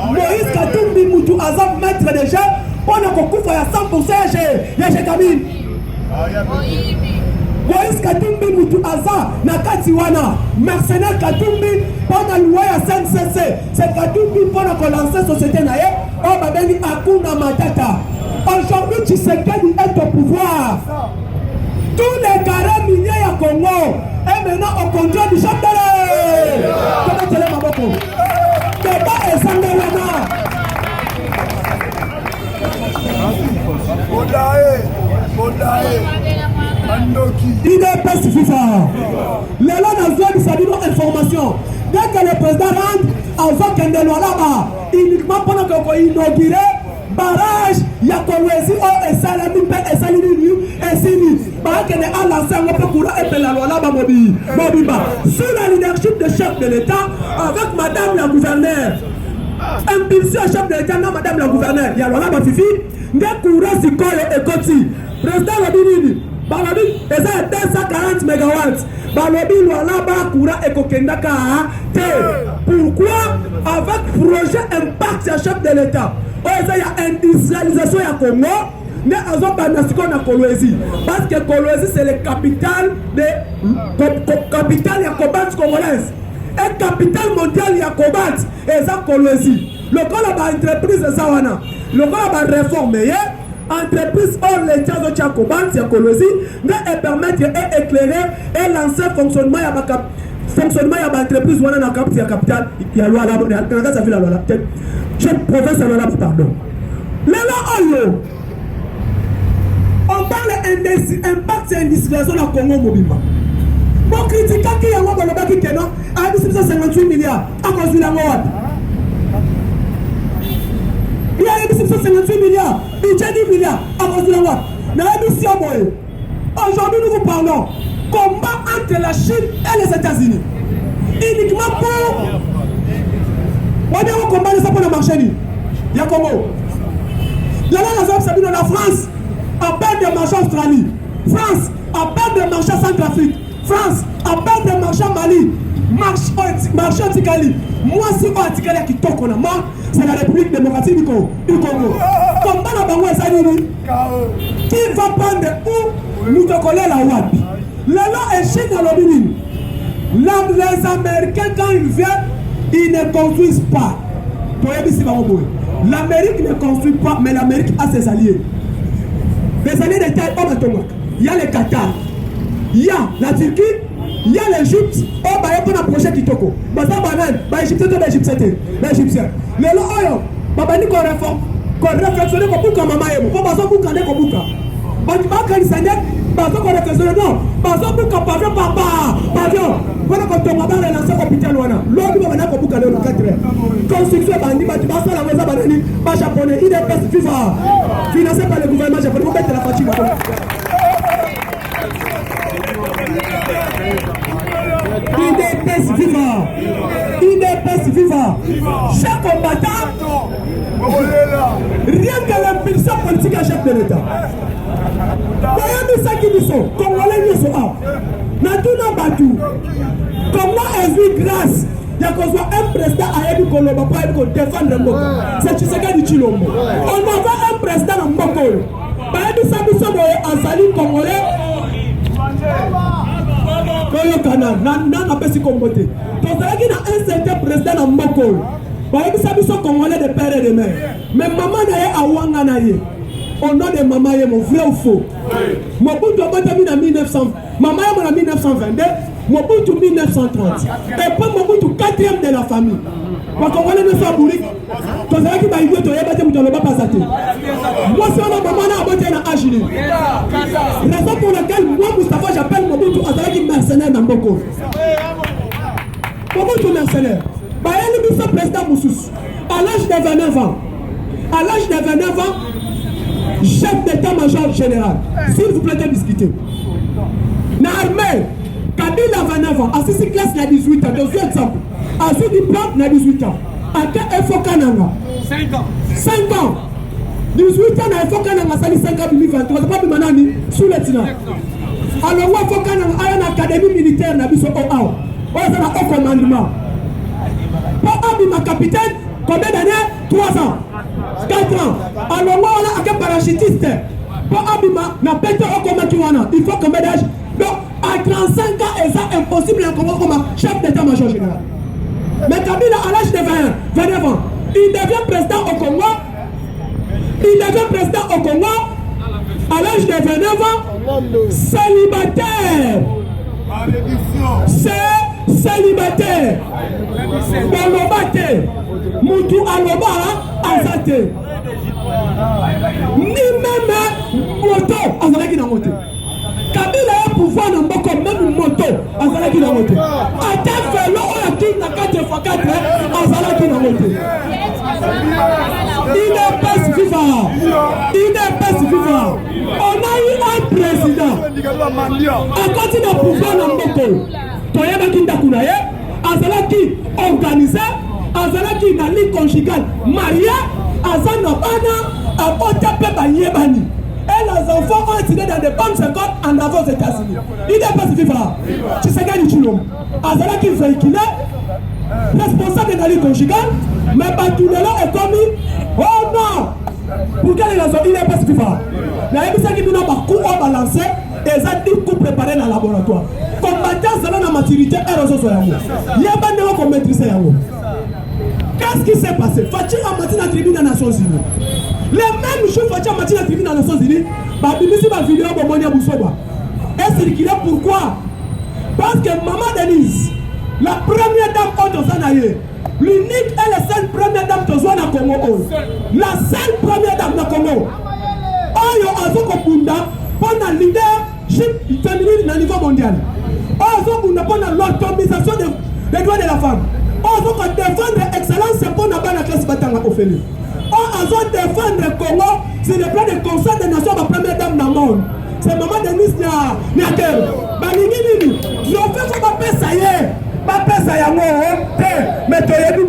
Moïse Katumbi Moutou Azam maître de jeu. On a beaucoup à 100% ya Jacamine. Moïse Katumbi Moutou Aza na Katiwana. Mercenaire Katumbi pour la loi à 5cc. C'est Katumbi pour lancer société naye. On va venir à Kuna Matata. Aujourd'hui Tshisekedi est au pouvoir. Tous les carrés miniers à Congo et maintenant au contrôle du chapelle. Comment tu l'as Maboko? Débat et Sandelana. Il est pas suffisant. Les lois n'a besoin de savoir information. Dès que le président rentre, avant qu'il ne soit là-bas, uniquement pendant qu'on inaugure barrage, il y a Kolwezi, et Salami, et Salini, et Sini. Parce qu'il est à l'ensemble, on peut courir et la loi là-bas, Mobiba. Sous la leadership de chef de l'État, avec madame la gouverneure. Impulsion chef de l'État, non, madame la gouverneure, il y a loi là-bas, Fifi. Des courants si Koyo et Koti. Président Robinini, Balobi, et ça 240 mégawatts. Balobi, loi là-bas, courant et Kokendaka. Pourquoi, avec projet impact sur chef de l'État, il y a industrialisation à Congo, mais à Kolwezi. Parce que Kolwezi, c'est le capital de cobalt congolaise. Et capital mondial, il y a cobalt. Et ça, Kolwezi. Le cas de l'entreprise de Sawana. Le cas de réformer. Entreprise hors l'État de Tchakobalt, c'est Kolwezi. Mais permettre et éclairer et lancer fonctionnement de l'entreprise. On a un capital. Il y a la loi là. Ça fait la loi là. Chaque province a la loi, pardon. On parle d'impact et d'industrialisation dans le Congo Mobimba. Pour critiquer qui y a un 58 milliards à cause de la mort. Il y a 58 milliards, budget 10 milliards à cause de la mort. Aujourd'hui, nous vous parlons combat entre la Chine et les États-Unis. Uniquement pour. On a un combat de ça pour le marché. Il y a Congo. La France a peur de marché en Australie. France a peur de marché en Centrafrique. France a peur de marché en Mali. Marché en Tikali. Moi, si on a Tikali qui toque on a mort, c'est la République démocratique du Congo. Comment la Bango est qui va prendre où nous te collons la Wabi? La loi est Chine à l'Obinin. Les Américains, quand ils viennent, ils ne construisent pas. L'Amérique ne construit pas, mais l'Amérique a ses alliés. Les alliés de taille, il y a le Qatar, il y a la Turquie, il y a l'Égypte. Il y a un projet qui toko. Les Égyptiens. Les lois, qu'on réfléchisse, qu'on réfléchisse, qu'on boucle maman et qu'on boucle qu'on boucle. Parce qu'on réfléchisse, non. Parce qu'on boucle pavillon papa, pavillon. Voilà quand on va relancer l'hôpital Wana. L'autre va venir pour boucler le 4 heures. Construction bandit, tu vas faire la maison bandit, pas japonais, il est pas FIFA. Financé par le gouvernement japonais, pour mettre la fatigue. IDPS vivant. IDPS vivant. Chaque combattant, rien que l'impulsion politique à chef de l'État. Voyez ça qui nous sont, Congolais nous sont. Natuna Batu. Comment est-ce grâce? Il y a qu'on soit un président à Ebi Koloba pour défendre Mboko. C'est Tshisekedi Tshilombo. On avait un président à Mboko. Bayebi Sabiso Boye Azali Congolais. Koyo Kana, Nana Pesi Kombote. Donc, il y a un certain président à Mboko. Bayebi Sabiso Congolais de père et de mère. Mais maman n'a pas à Wanga. au nom de Mama Yemo, vrai ou faux? Mobutu a battu en 1900, Mama Yemo en 1922, Mobutu 1930. Et pas Mobutu 4e de la famille. Quand on voit les deux Bourique, quand on a qui va y aller, on va pas passer. Moi, c'est un moment où on a battu en Agile. Raison pour laquelle moi, Moustapha, j'appelle Mobutu Azalaki mercenaire dans Boko. Mobutu mercenaire. Il y a le président Moussous. À l'âge de 29 ans, chef d'état-major général, s'il vous plaît, discutez. Dans l'armée, Kabila a 29 ans, à 6 classes, il y a 18 ans. Deuxième exemple, à ce diplôme, il y a 18 ans. À quel effort Kananga? 5 ans. 5 ans. 18 ans, il y a effort Kananga, ça dit 5 ans, 2023. C'est pas Bimanani, sous le Tina. Alors, il faut Kananga, il y a une académie militaire, il y a au haut. Il y a un commandement. Pour Abima capitaine, combien d'années? 3 ans. 4 ans. Alors, on a un parachutiste. Pour Abima, on a pété au combat. Il faut combien d'âge? Donc, à 35 ans, c'est impossible comme chef d'état-major général. Mais Kabila, à l'âge de 29 ans, il devient président au Congo. À l'âge de 29 ans, célibataire. C'est célibataire. Bolobate. Moutou Aloba, Azate. Ni même moto, Azalaki na moto. Kabila a pouvoir dans beaucoup, même moto, Azalaki na moto. Attaque vélo, on a qui na 4x4, Azalaki na moto. Il est pas vivant. On a eu un président. À côté de pouvoir dans beaucoup. Toyaba Kindakunaye, Azalaki organisé, Azalaki na ligue conjugale, marié, Azanabana, Abotape Bayebani. Et les enfants ont étudié dans des bonnes écoles en avant aux États-Unis. Il n'est pas vivant. Tu sais qu'il y a Azalaki véhiculé, responsable de la ligue conjugale, mais Batulelo est commis. Oh non! Pour quelle raison il n'est pas vivant? Il y a des gens qui ont beaucoup balancé et ils ont tout préparé dans le laboratoire. Combattant selon la maturité et les autres. Il y a pas de gens qui maîtrisent. Qu'est-ce qui s'est passé? Fatih a menti dans la tribune des Nations Unies. Les mêmes jours, Fatih a menti dans la tribune des Nations Unies. Babimisi va vidéo pour Monia Boussoba. Et circuler pourquoi? Parce que Maman Denise, la première dame Otosanaye, l'unique et la seule première dame Tozwana Congo. La seule première dame de Congo. Oyo Azoko Bunda pendant leadership féminine au niveau mondial. Azoko Bunda pendant l'autonomisation des droits de la femme. Azoko défendre l'excellence pour la classe Batanga Ophélie. Azoko défendre Congo sur le plan de conseil des nations la première dame dans le monde. C'est Maman Denise Niatel. Banini, je fais pas paix ça y est. Bapesa yango te metoyebi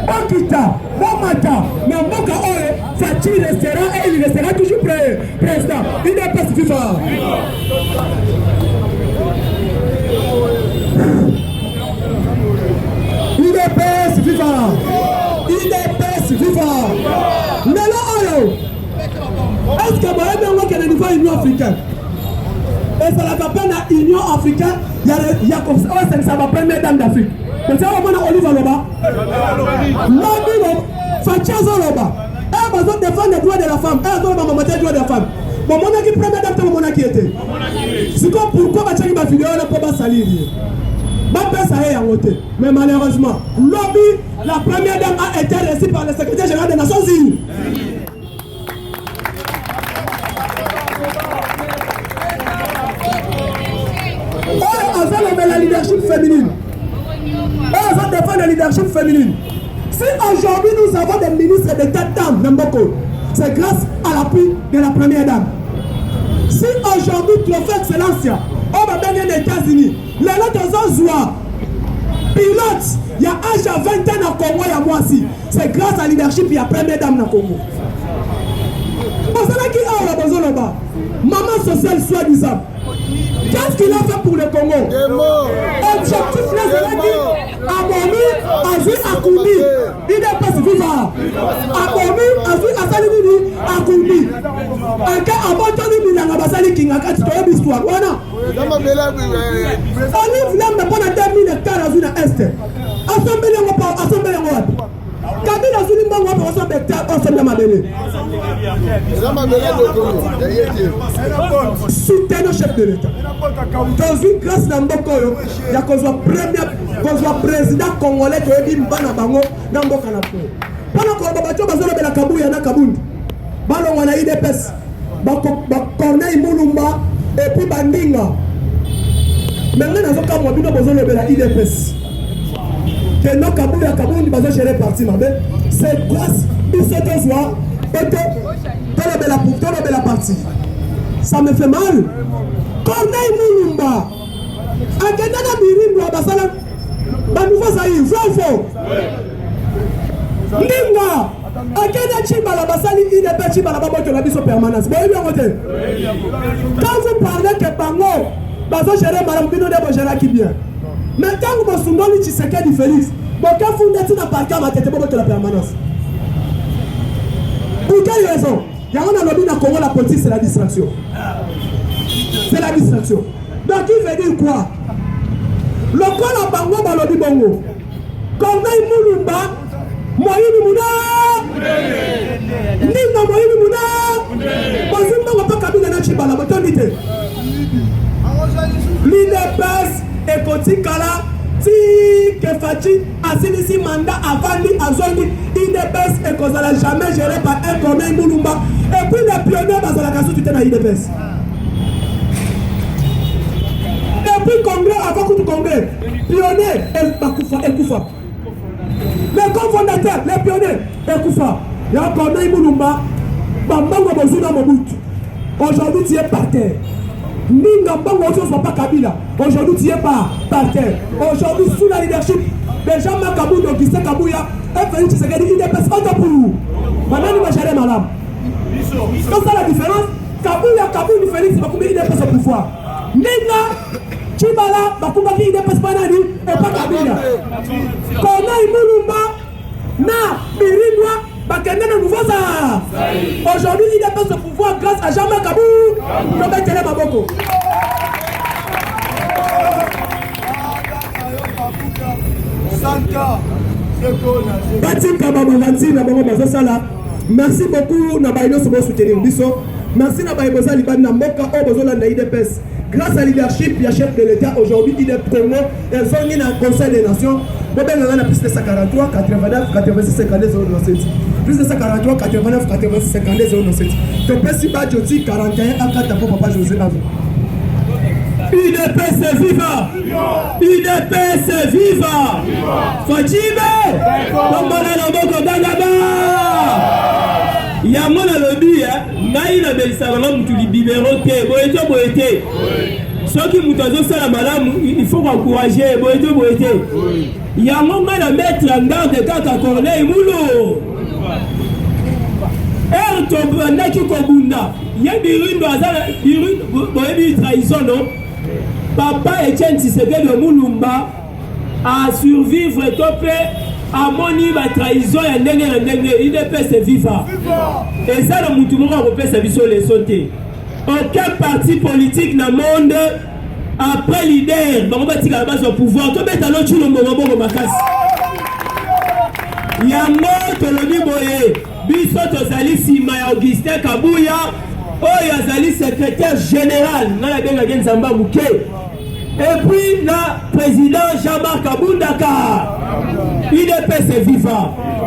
okita bomata na mboka oyo Fatih restera et il restera toujours président. Il n'est pas suffisant. Il n'est pas suffisant. Mais là oyo est-ce que vous avez un niveau Union africaine? Et ça la peine à l'Union africaine, il y a comme ça, ça va première dame d'Afrique. Mais ça va prendre Olive Aloba. L'homme, Fatih Zoloba. Elle va défendre les droits de la femme. Elle va défendre les droits de la femme. Bon, mon qui première dame, c'est mon qui était. C'est comme pourquoi ma chérie ma vidéo ne peut pas salir. Ma père, ça est en côté. Mais malheureusement, lobby, la première dame a été reçue par le secrétaire général des Nations Unies. La leadership féminine. On va défendre la leadership féminine. Si aujourd'hui nous avons des ministres de 4 dames dans Mboko, c'est grâce à l'appui de la première dame. Si aujourd'hui trophée excellence, on va gagner les États-Unis. Les autres zoa pilote, il y a âge à 20 ans au Congo, il y a moi aussi. C'est grâce à la leadership et à la première dame dans le Congo. Parce que qui a la besoin là-bas? Maman sociale soi-disant. Qu'est-ce qu'il a fait pour le Congo? Objectif là, c'est dit Abomi, Azui, Akundi. Il n'est pas suffisant. Abomi, Azui, Asalini, Akundi. En cas abandonné, il y a un basali qui a quatre histoires. Voilà. Olive là, mais pendant 2000 hectares à Zuna Est. Assemblée en Assemblée en Ouad. Kabila Zuli Mbango a besoin de ensemble Mabele. Soutenez le chef de l'État. Dans une classe d'Amboko, il y a qu'on soit président congolais qui est dit Mbana Bango dans Mboka na po. Pendant qu'on va battre bazolo bela Kabuya na Kabundi. Ballon on a IDPS. Corneille Moulumba et puis Bandinga. Maintenant nous avons comme bino bazolo bela IDPS. Que non Kabuya Kabundi bazo gérer parti mabe. C'est grâce il se doit pour la partie. Ça me fait mal. Corneille Moulumba. Akendana Birimbo Basala. Banouva Zaï, faux. Ninga. Akenda Chibala Basali, il est petit Balaba de la mission permanence. Quand vous parlez que Bango, Bazo gérer Madame Bino de Bojera qui bien. Mais quand vous me souvenez de Tshisekedi Félix, quand vous n'êtes pas par cas, ma tête de la permanence. Pour quelle raison? Il y a un lobby dans Congo, la politique c'est la distraction. C'est la distraction. Donc il veut dire quoi? Le col à Bango, Balobi Bongo. Corneille Moulumba, Moïni Mouna, Nina Moïni Mouna, Bozimba Wapa Kabila Nachibala, Botonite. L'IDPS et Kotikala, Kefati, Asilisi Manda, Avandi, Azoni, IDPS et Kozala jamais géré par un Corneille Moulumba. Et puis les pionniers dans la casse, tu t'es dans IDPS. Et puis Congrès, avant que tu Congrès, pionniers, et Koufa. Les cofondateurs, les pionniers, et Koufa. Il y a Corneille Moulumba, Bambango Bozuna Mobutu. Aujourd'hui, tu es par terre. Ninga Bango ne soit pas Kabila. Aujourd'hui, tu es pas par terre. Aujourd'hui, sous la leadership de Jean-Marc Kabouya, Augustin Kabouya, et Félix Tshisekedi, il dépasse autant pour nous. Maintenant, il va gérer madame. Comme ça, la différence, Kabouya, Félix, il dépasse au pouvoir. Ninga, Chibala, il dépasse pas Nani, et pas Kabila. Corneille Moulumba, Na, Birimwa, Bakendena nouveau ça. Aujourd'hui, il dépasse au pouvoir grâce à Jean-Marc Kabou. Robert Télé Maboko. Merci beaucoup Nabaïno pour soutenir Bisso. Merci Nabaïno Liban Namboka au besoin de l'IDPS. Grâce à leadership, il y a chef de l'État aujourd'hui, il est Congo, elles ont mis dans le Conseil des Nations. On a plus de 143, 89, 86, 52, 097. Plus de 143, 89, 86, 52, 097. Tu peux si bas, 41, à 4 pour Papa José Navo. UDPS viva! UDPS viva! Fajime! Tombala na boko dangaba! Ya mona lobi ngai na belisaka mutu libéraux te boyete. Soki mutu azosala malamu il faut encourager boyete. Ya ngai na mettre en garde kaka Corneille Moulou. Tobandaki kobunda. Ya birindo azala birindo boyebi trahison non? Papa Etienne Tshisekedi Moulumba a survivre topé a moni ma trahison ya ndenge na ndenge IDPS viva. Et ça le mutu moko akopesa biso les sauter. Aucun parti politique dans le monde après leader bango batika la base au pouvoir to beta lo chulo mbongo makasi. Yango tolobi boye biso tozali sima ya Augustin Kabouya oyo azali secrétaire général na la benga Genzamba Muke. Et puis le président Jean-Marc Kabundaka. IDPS viva.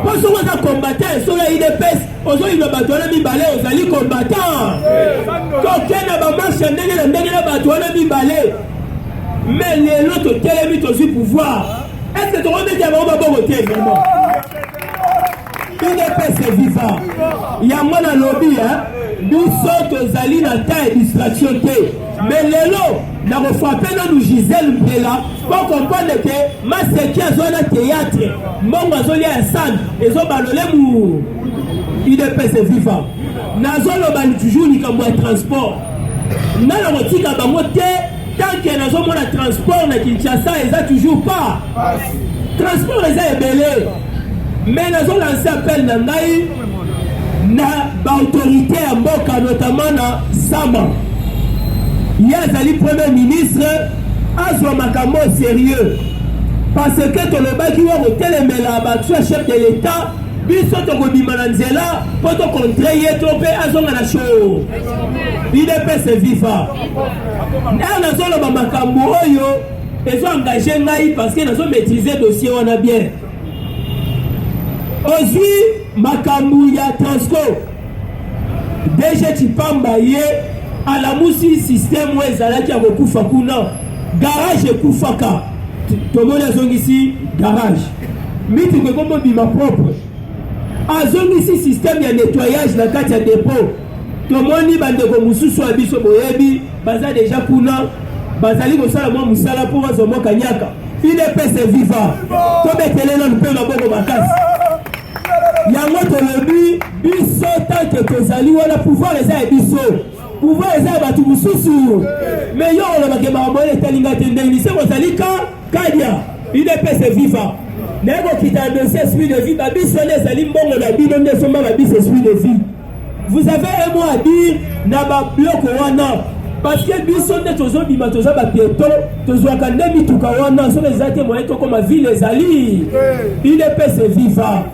Pour ceux qui sont combattants, sur la IDPS, aux autres ils ont battu les balais, aux alliés combattants. Quand on a marché, on a battu les balais. Mais les autres télémites aussi pouvoir. Est-ce que tu remets des gens à voter vraiment? IDPS viva. Il y a moins de lobby, nous sommes aux alliés dans ta distraction. Mais les lots, dans le frappé, nous Gisèle Mbela, pour comprendre que ma séquille a zone théâtre, mon azoli a san, et zo balolé mou. IDPS viva. Nazolo bali toujours ni comme transport. Nala rotika ba moté, tant que nazo mona transport na Kinshasa, ils a toujours pas. Transport les a belé. Mais nazo lancé appel na ngai na ba autorité à Mboka notamment na Sama. Il y a le premier ministre Azwa Makamo sérieux parce que ton le baki wa hotel mela ba chef de l'État biso tokobima na nzela po tokontre ye to mpe azonga na show UDPS viva na nazoloba makambo oyo ezo-engage ngai parce que nazo-maîtriser dossier wana bien ozwi makambo ya Transco DG Chipamba ye alamusi système oyo ezalaki ya kokufa kuna garage ekufaka tomoni azongisi garage mituka ekombo bima propre azongisi système ya nettoyage na kati ya dépôt tomoni bandeko mosusu ya biso boyebi baza deja kuna bazali kosala mwa mosala mpo bazomoka nyaka UDPS viva tobetelena mpe maboko makasi yango tolobi biso tanke tozali wana pouvoir eza ya biso pouvoir eza ya bato mosusu me yo olobake makambo oyo etalinga te ndenge se kozali kadia UDPS viva naye kokita na dossier esprit de vie babiso nde ezali mbongo na bino nde somba babiso esprit de vie vous avez un mot à dire na babloko wana parce que biso nde tozobima toza bapieto tozwaka nde mituka wana soki eza te moye tokoma ville ezali UDPS viva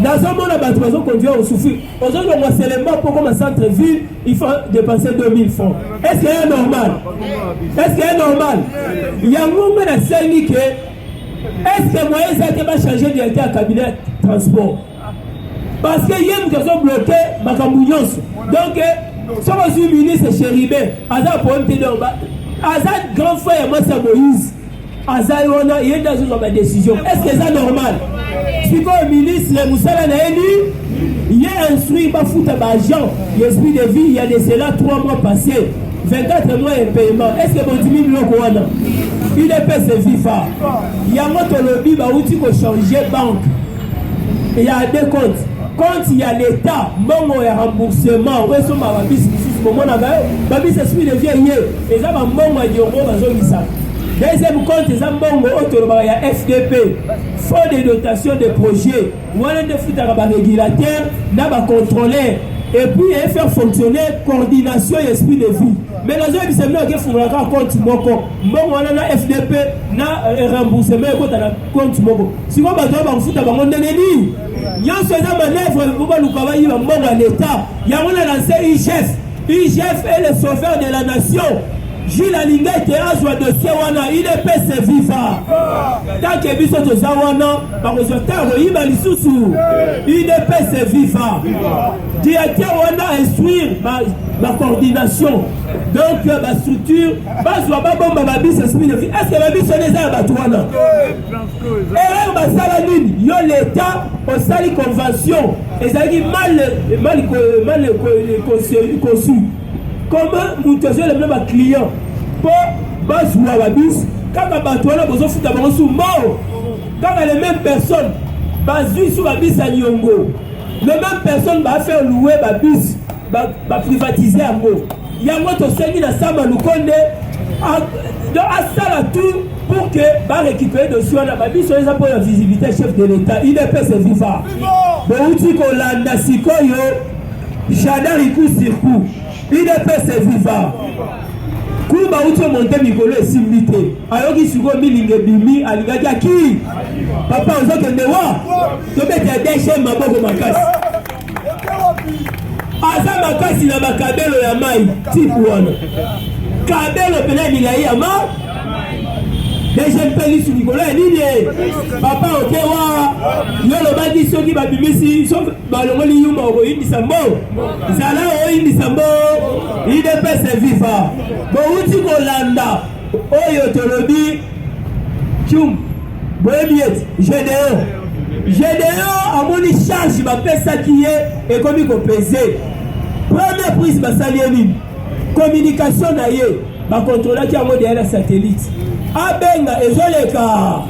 nazomona bato bazoconduire osouffrir ozolongwa selema mpo koma centre ville il faut dépenser 2000 francs est-ce que est normal yango nge nasengi ke est-ce que moye eza te bachange directeur ya cabinet transport parce que ye moto azobloke makambo nyonso donc soki ozwi ministre Chéribin aza problème te donc aza grand frère ya Massa Moïse aza wana ye nde azozwa badécision est-ce que eza normal sikoyo ministre mosala na ye ni ye instruit bafuta baagent l'esprit de vie ya de cela 3 mois passés 24 mois ya paiement est-ce que bondimi biloko wana UDPS viva yango tolobi bauti kochange banque ya deux compte ya l'état mbongo ya remboursement wesoma babisi mosusu bomona babisi esprit de vie ye eza bambongo ya diongo bazongisa deuxième compte eza mbongo oyo tolobaka ya FDP fonds de dotation de projet wana nde futaka barégulateur na bacontrôleur et puis faire fonctionner coordination et esprit de vie mais nazoyebisa bino akefungolaka compte moko mbongo wana na FDP na remboursement ekota na compte moko sikoyo bato oyo bakofuta bango ndenge nini nyonso eza manœuvre po baluka bayiba mbongo ya l'état yango na lance IGF est le sauveur de la nation Jules alinga ete azwa dossier wana UDPS viva tanke biso toza wana bakozwa ntango koyiba lisusu UDPS viva directeur wana instruire bacoordination donc bastructure bazwa babomba babisi esprit de vie est ce que babiso nde eza ya bato wana erreur basala nini yo l'état osali convention ezalaki mal conçu comment moto azolemela baclient mpo bazwa babisi kaka bato wana bozofuta bango su mbao kaka les mêmes personnes bazwi su babisi ya niongo les mêmes personnes bafaire louer babisi baprivatize yango tosengi na Samba Lukonde asala tout pour que barécupere dossier wana babiso eza mpo ya visibilité chef de l'état UDPS viva bouti kolanda sikoyo jada riku sirku UDPS viva kuba uti omonte mikolo esimbi te ayoki sikoyo milinga ebimi alingaki aki papa ozokende wa tobeta deshe maboko makasi aza makasi na bakabelo ya mai tipu wana kabelo pena milai ya ma deje mpeli su likolo ya nini papa okewa yo lobaki soki babimisi balongoli yumba okoyindisa mbo zala oyindisa mbo UDPS viva bouti kolanda oyo tolobi cum boyebi ete GDO amoni charge bapesaki ye ekomi kopese première prise basali ye nini communication na ye bakontrolaki yango derrière satellite abenga ezoleka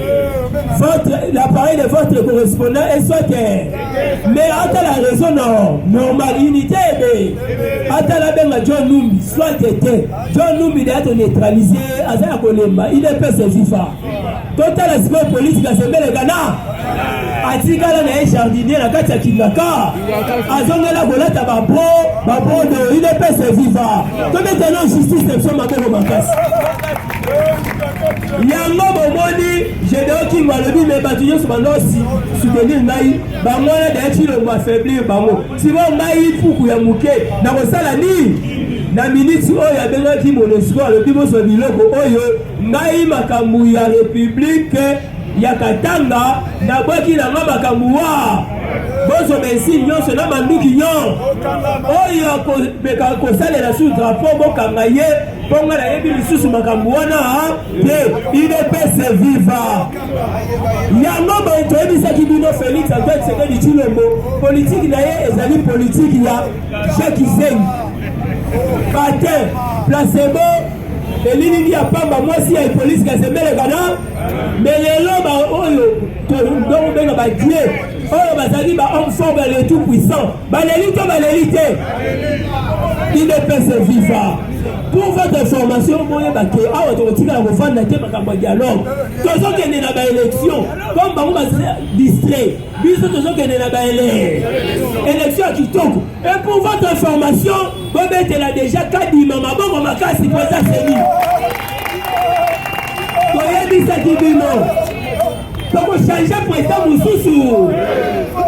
l'appareil de votre correspondant est sauté mais ata la raison normale unité ata la benga John Numbi soit été John Numbi doit être neutralisé aza ya kolemba UDPS viva total aspect politique asembele kana atikala na ye jardinier na kati ya kingaka azongela kolata babodo UDPS viva tobetana justice biso maboko makasi yango bomoni Gédéon Kingo alobi me bato nyonso bandosi soutenir ngai bango na dayaki longo affaiblir bango simo ngai puku ya moke na kosala nini na miniti oyo abengaki MONUSCO alobi boso biloko oyo ngai makambo ya république ya Katanga na bwaki na nga makambo wa boso bensi nyonso na manduki nyon oyo meka kosalela su drapeau bokanga ye ponga na yebi lisusu makambo wana te UDPS viva yango bonto ebisaki bino Félix Antoine Tshisekedi Tshilombo politique na ye ezali politique ya Jacques Zeng patin placebo elini ya pamba mwasi ya police kasembele kana melelo ba oyo to benga ba dieu oyo bazali ba homme fort ba le tout puissant ba l'élite UDPS viva. Pour votre information, moi bake awa to tika ko fanda te makambo dialogue tozo kende na ba élection comme bango ba distrait biso tozo kende na ba élection kitoko. Et pour votre information, bobete la déjà kadima mabongo makasi poza seni toyebisa kibino toko changer président mususu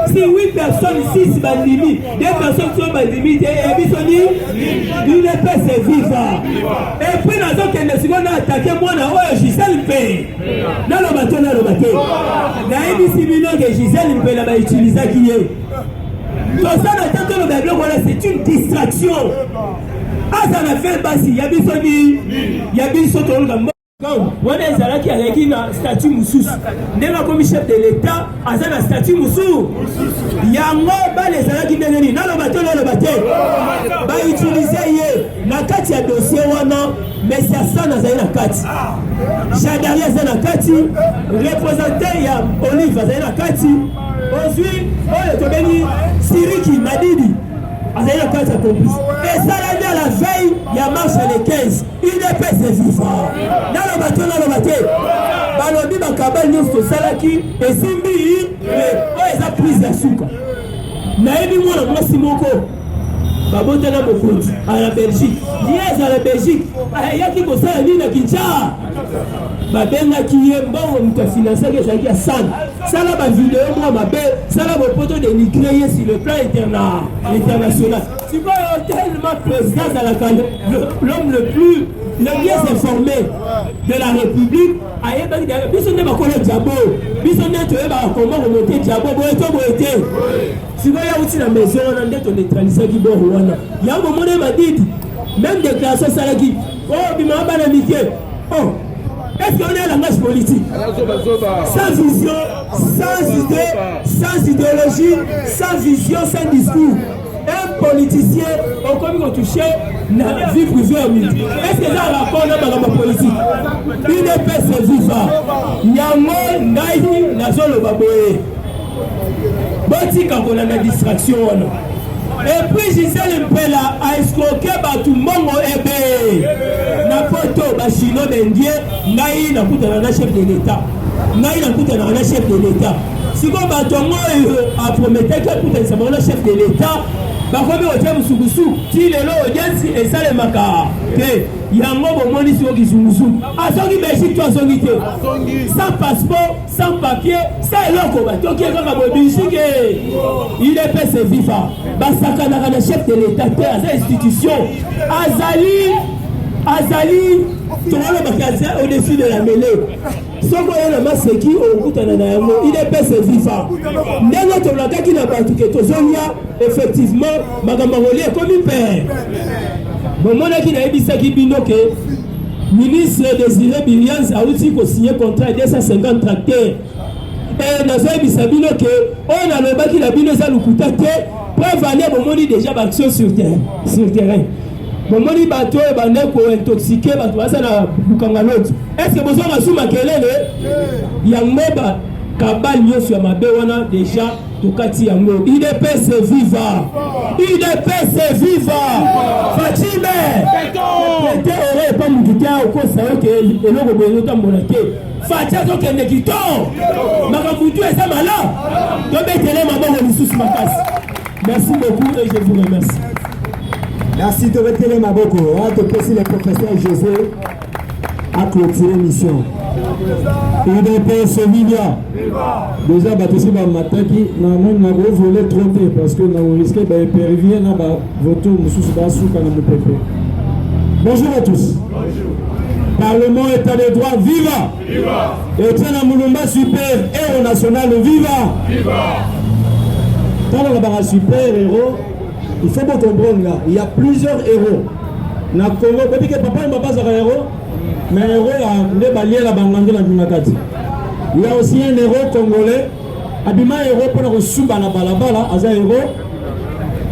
si 8 personnes 6 bandimi 2 personnes sont bandimi et bisoni UDPS viva. Et puis nazo kende sikona attaquer mwana oyo Gisèle Mpe nalo bato na ebisi bino que Gisèle Mpe la ba utiliser qui est tout ça na tanto le bablo voilà c'est une distraction asa na fait basi ya biso to ngamba wana ezalaki aleki na statut mususu ndenge akomi chef de l'état aza na statut mususu yango bale ezalaki ndenge nini naloba te bautilize ye na kati ya dossier wana mesi asana azali na kati Jadari aza na kati représentant ya Olive azali na kati ozwi oyo tobengi Siriki Madidi azali na kati ya complice esalami à la veille ya marche le 15 UDPS viva naloba te balobi bakabali nyonso tosalaki esimbi oyo eza prise ya suka nayebi mwana mwasi moko babotana mokonzi ala Belgique ye ala Belgique ayaki kosala nini na Kinshasa babengaki ye mbongo moto afinansaki ezalaki ya sala bavideo mwa mabe sala bopoto dénigré ye sur le plan international sikoyo tellement président azalaka l'homme le mieux informé de la République ayebaki biso nde bakolo diabo biso nde toyebaka koma komote diabo boye te sikoyo yauti na maison wana nde toneutralisaki boro wana yango mona Madidi même déclaration esalaki oyo bimaka bana mike est-ce qu'on est un langage politique sans vision, sans idée, sans idéologie, sans vision, sans discours? Un politicien, on peut toucher la vie privée au milieu. Est-ce que ça a rapport dans la politique? UDPS viva. Yango, Naïdi, Nazolo Baboé. Botika qu'on a la distraction. Et puis Gisèle Mpela a escroqué tout le monde ebe na poto ba chino bendie ngai na kutana na chef de l'état chef de l'état siko batongo a prometté que putain ça le chef de l'état ba komi o temu sugusu ti lelo audience et ça le maka que yango bomoni siko kizungusu azongi Belgique to azongi te sans passeport sans papier ça eloko ba toki kaka bobisike UDPS viva basakana na chef de l'état te à institution azali tongalo bakaza au-dessus de la mêlée soko yana maseki okutana na yango UDPS viva ndenge tolakaki na bato ke tozonia effectivement makambo kolia komi père bomonaki na ebisaki bino ke ministre Désiré Bilians auti ko signer contrat 250 tracteurs et nazoyebisa bino ke oyo nalobaki na bino eza lukuta te preuve ane bomoni déjà baction sur terrain bomoni bato oyo bande kointoxike bato baza na lukanga loto est-ce que bozonga su makelele yango bakabali nyonso ya mabe wana déjà tokati yango UDPS viva Fatime pete ore pa mututa okosa oke eloko boyo tambola te fatia tokende kitoko makambo tu eza malamu tobetele mabongo lisusu makasi. Merci beaucoup et je vous remercie. Merci de retirer ma boko. On va te passer le professeur José à clôturer mission. UDPS Viva. Déjà, Batossi Bamataki, n'a pas volé trop tôt parce que nous risquons de périvier dans votre moussous bassou quand nous pépé. Bonjour à tous. Parlement État de droit, viva! Viva! Et Tiana Moulumba super héros national, viva! Viva! Quand on a un super héros, il faut bien comprendre là, il y a plusieurs héros. Na Congo, depuis que papa n'est pas un héros, mais un héros il y a aussi un héros congolais, Abima héros pour le souba na balabala, un héros.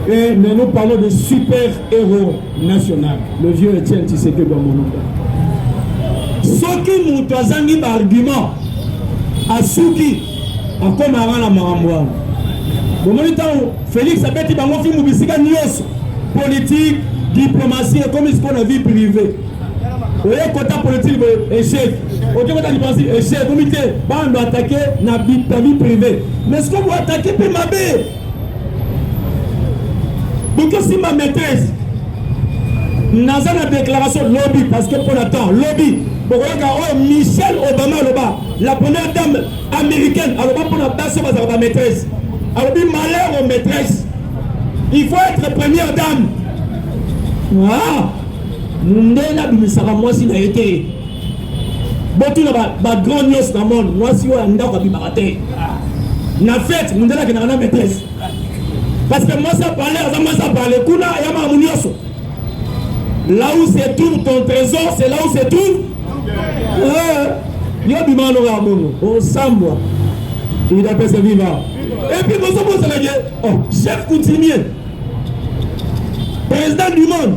Et nous parlons de super héros national, le vieux Etienne Tshisekedi Bamolonga. Ce qui nous a un argument à Souki, à Komara la Maramboa. Bon, Félix a dit que politique, diplomatie et comme ce qu'on a vie privée. Au côté politique, échec. Au côté diplomatie, échec. Comité, on doit attaquer ta vie privée. Mais ce qu'on doit attaquer, c'est ma bête. Donc, si ma maîtresse, n'a pas de déclaration lobby, parce que pour l'instant, lobby, Michelle Obama, la première dame américaine, alors pour la base, c'est ma maîtresse. Alors, malheur aux maîtresses. Il faut être première dame. Ah! Nous avons moi si été. Beaucoup de grands news dans le monde. Moi si on a été. Na fête, nous avons une maîtresse. Parce que moi ça parlait, ça parlait. Kuna yama munioso. Là où c'est tout ton trésor, c'est là où c'est tout. Yo bimano ramono. On samba. Il a passé vivant. Et puis vous savez, chef coutumier, président du monde,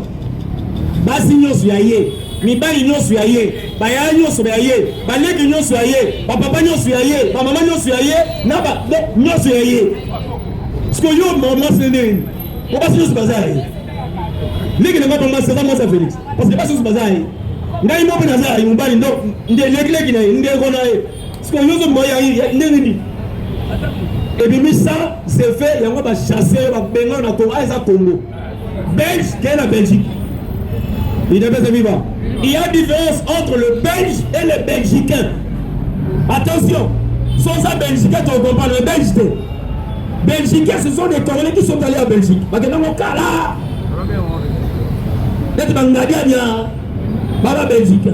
basi nyoso yaye, mibali nyoso yaye, baya nyoso yaye, balegi nyoso yaye, papa nyoso yaye, mama nyoso yaye, naba nyoso yaye. Ce que yo maman c'est né, on basi nyoso bazai. Legi ne maman c'est ça moi ça Félix, parce que basi nyoso bazai. Ngai mo bena zai, mibali ndo legi na ndo kona e. Ce que yo zo moya ndeni. Et puis ça, c'est fait, il y a un chassé, il y a un Congo. Belge, qui est la Belgique. Il y a une différence entre le Belge et le Belgicain. Attention, sans ça, Belgicain, tu comprends, le Belge. Belgicains, ce sont des Congolais qui sont allés en Belgique. Parce que dans mon cas là, d'être Bangladesh, Baba Belgique.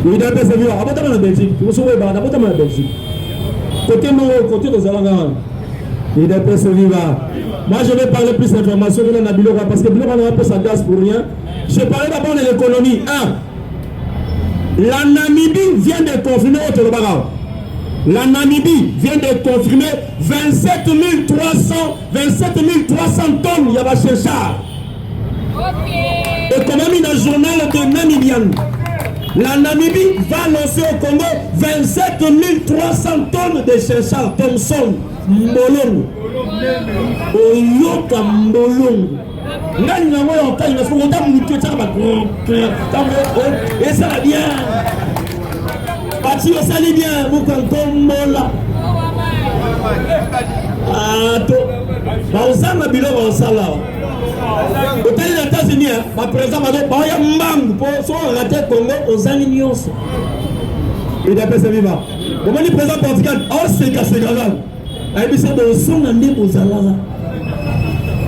Il y a des avions, à la Belgique. Vous savez, à la Belgique. Côté Moro, côté de Zalangan. Il est pressé vivant. Moi, je vais parler plus d'informations de la Bilora parce que Bilora n'a pas sa gaz pour rien. Je parlais d'abord de l'économie. La Namibie vient de confirmer au Tolobaga. La Namibie vient de confirmer 27 300 tonnes. Il y a pas chercher. Économie dans le journal de Namibian. La Namibie va lancer au Congo 27 300 tonnes de chercheurs Thomson, Mbolongo. Oyoka Mbolongo. Nani na moyo kai na somo tamu mkiota ba. Et ça va bien. Parti au sali bien, vous kantombola. To. Ba osanga bilo ba osala. Au pays des États-Unis, ma président m'a dit bah ya mbang pour son raté Congo aux alliances. Il a passé vivant. Comment le président portugais c'est cassé gagal. Ai bisa de son ande bozala.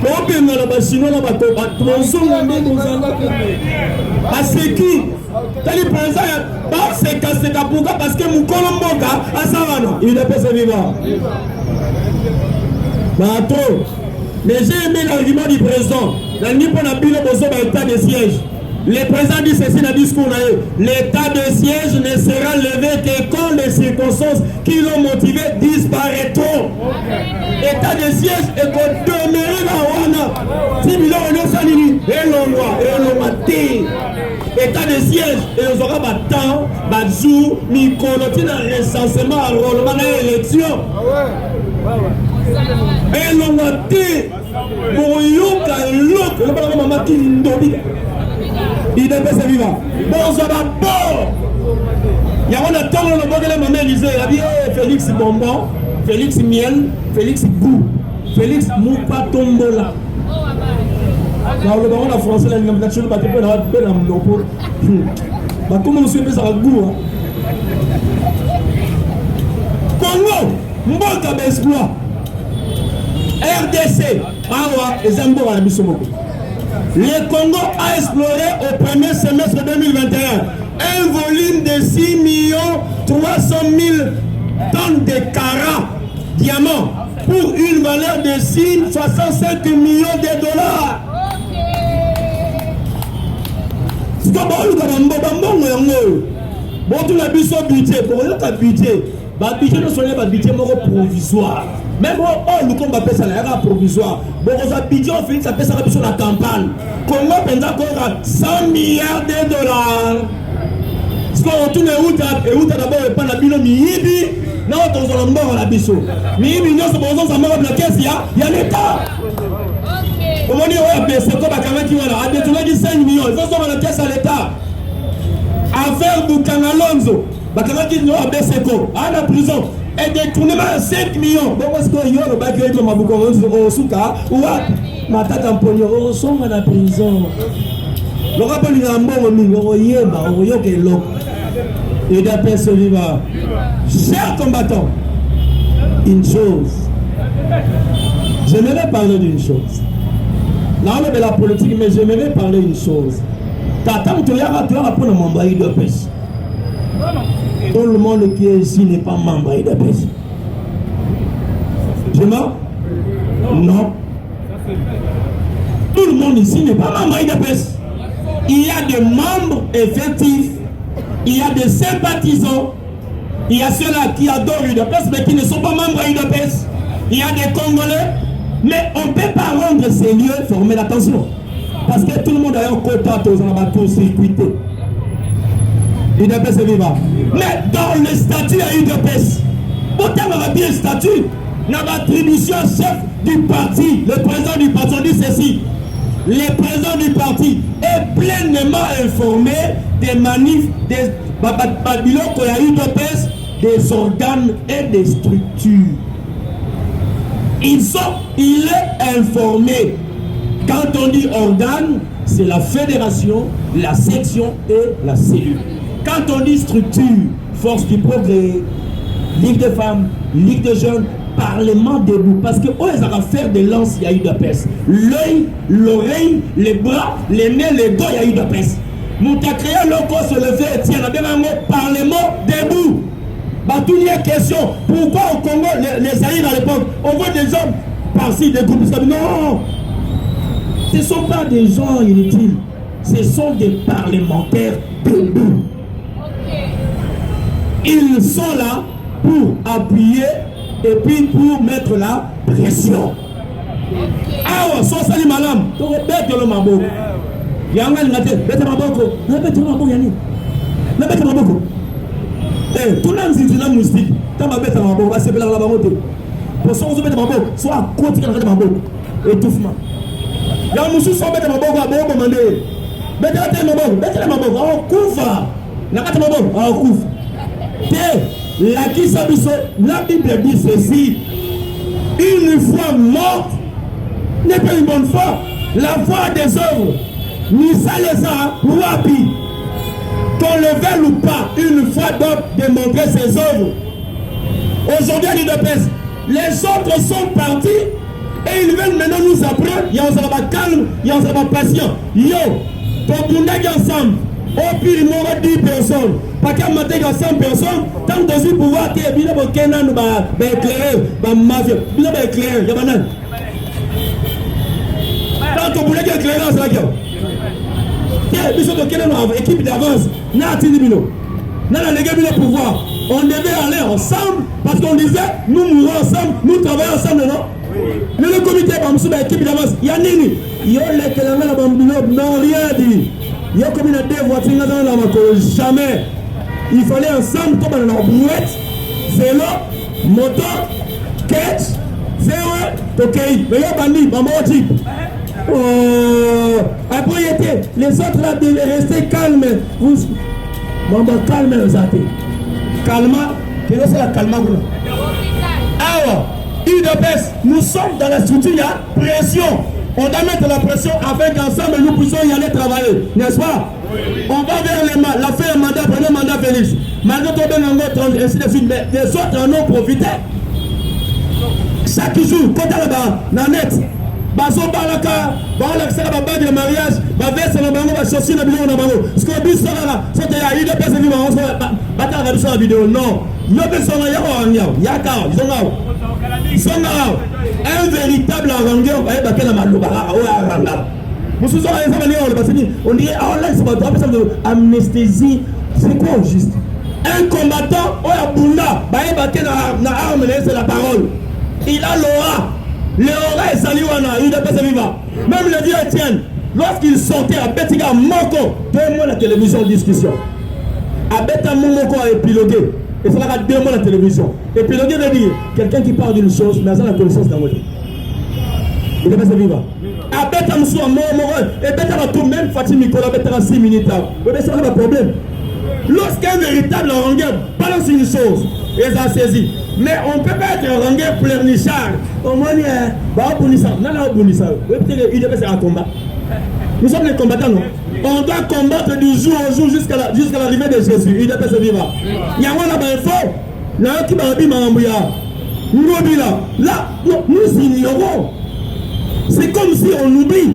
Bon bien na ba chinois na ba to son ande bozala. Parce que tali président ba c'est cassé kapuka parce que mukolo mboka asavana. Il a passé vivant. Bah trop. Mais j'ai aimé l'argument du président. L'état de siège. Le président dit ceci dans le discours. L'état de siège ne sera levé que quand les circonstances qui l'ont motivé disparaîtront. L'état de siège est qu'on demeurer dans Wana. Si nous avons salini, état de siège, et nous aurons un temps, un jour, nous connaissons un recensement, un roulement d'élection. Et l'on a dit, il est passé vivant. Bon, ça va bon. Il y a un temps où on a maman Élisée, il a dit Félix Bonbon, Félix Miel, Félix Bou, Félix Moupa Tombola. Dans le baron, la française, la nation, la belle am lopo. Bah, comment on se fait ça à goût? Congo, Mboka Besbois, RDC, Awa et Zambo à la Bissomoko. Le Congo a exploré au premier semestre 2021 un volume de 6 300 000 tonnes de carats diamants pour une valeur de 65 millions de dollars. C'est comme un budget, pour un budget, le budget ne soit pas budget provisoire. Même nous comme appelle ça la provisoire. Bon, on budget on fait ça peut ça sur la campagne. Comment pendant qu'on a 100 milliards de dollars. Parce qu'on tourne et où d'abord pas la bino miibi. Non, on a mort la biso. Miibi non c'est bon ça mort la caisse il y a l'état. Comment dire ouais c'est comme à qui voilà, à détourner 5 millions, il faut sortir la caisse à l'état. Affaire Bukangalonzo, bakama qui nous a baissé à la prison. Et détournement à 5 millions. Bon, parce qu'il y a le bac qui est comme au Souka, ou ma tata en pognon, on sommes à la prison. Le rappel est un bon, on y est, et d'après ce vivant. Chers combattants, une chose. J'aimerais parler d'une chose. Là, on est de la politique, mais j'aimerais parler d'une chose. Tata, tu as pour le membre de pêche. Tout le monde qui est ici n'est pas membre de PES. Je mens? Non. Tout le monde ici n'est pas membre de PES. Il y a des membres effectifs, il y a des sympathisants, il y a ceux-là qui adorent UDPS mais qui ne sont pas membres de PES. Il y a des Congolais, mais on ne peut pas rendre ces lieux former l'attention. Parce que tout le monde a un quota, tous les circuités. UDPS est vivant. Mais dans le statut à UDPS, autant on a bien le statut, dans l'attribution chef du parti, le président du parti, on dit ceci. Le président du parti est pleinement informé des manifs, des babilons qu'il y a UDPS, des organes et des structures. Il est informé. Quand on dit organe, c'est la fédération, la section et la cellule. Quand on dit structure, force du progrès, Ligue de femmes, Ligue de jeunes, Parlement debout, parce que eux ils ont affaire de lance, il y a eu de peste. L'œil, l'oreille, les bras, les nez, les dos, il y a eu de peste. Nous avons créé l'eau se lever et tiens, on a bien un mot Parlement debout. Bah, tout y a question. Pourquoi au Congo, les Aïrs à l'époque, on voit des hommes par-ci, des groupes, non, ce ne sont pas des gens inutiles, ce sont des parlementaires debout. Ils sont là pour appuyer et puis pour mettre la pression. Ah, so sali malam, to bête le maboko. Yanga ngate, bête maboko. Na bête maboko yani. Na bête maboko. Eh, tout le monde dit la moustique. Quand ma bête maboko, va se faire la bamote. Pour son bête maboko, soit à côté de la maboko. Étouffement. Ya musu so bête maboko a bon demander. Bête la maboko, on couvre. Na bête maboko, on couvre. La Bible dit ceci: une foi morte n'est pas une bonne foi. La foi des œuvres, ni ça les a wapi. Qu'on le veuille ou pas, une foi doit démontrer ses œuvres. Aujourd'hui, à l'UDPS, les autres sont partis et ils veulent maintenant nous apprendre. Il y a un calme, il y a un patient. Yo, pour Bundagi ensemble. Au pire, il m'aura 10 personnes. Pas qu'à mater 100 personnes, tant que je pouvoir te bien éclairer, bien éclairer, tant qu'on voulait éclairer, c'est la gueule. Équipe d'avance, pouvoir. On devait aller ensemble parce qu'on disait nous mourons ensemble, nous travaillons ensemble, non? Mais le comité, équipe d'avance, il y a Nini. Il y a non, rien dit. Il y a comme une deux voitures dans la moto, jamais. Il fallait ensemble comme dans la brouette, vélo, moto, catch, zéro, ok. Mais il y a bandit, maman type. Après, les autres là devaient rester calmes. Maman calme, les athées. calma, que c'est la calma. Alors, UDPS, nous sommes dans la structure, il y a pression. On doit mettre la pression afin qu'ensemble nous puissions y aller travailler, n'est-ce pas? On va vers la fin du mandat, premier mandat Félix. Malgré tout, et ainsi de suite, mais les autres en ont profité. Chaque jour, quand on est dans net, bazo balaka, balaka la bague de mariage, veste na bango, chaussure na biloko na bango. Ce qu'on dit ça là, c'est qu'il y a eu des personnes qui vont battre la vidéo. Non, il y a des personnes qui ont un véritable arrangeur, on dirait anesthésie. C'est quoi au juste? Un combattant, c'est la parole. Il a l'aura. L'aura est saliwana, il n'est pas vivant. Même le vieux Étienne, lorsqu'il sortait à Betiga Moko, deux mois la télévision discussion. À Beta Moko a épilogué. Et ça va deux mois la télévision. Épilogué veut dire quelqu'un qui parle d'une chose, mais ça a la connaissance d'un autre. Il n'est pas vivant. À Beta Moussou, et Beta va tout, même Fatih Nicolas, Beta 6 minutes. Mais c'est pas le problème. Lorsqu'un véritable rangeur balance une chose, ils ont saisi. Mais on ne peut pas être un rangeur pleurnichard. Au moins, il y a un bonissard. Non, non, bonissard. Il devait faire un combat. Nous sommes les combattants, non? On doit combattre du jour au jour jusqu'à l'arrivée de Jésus. Il devait se vivre. Il y a un fort. Là, qui m'a dit, là, nous ignorons. C'est comme si on oublie.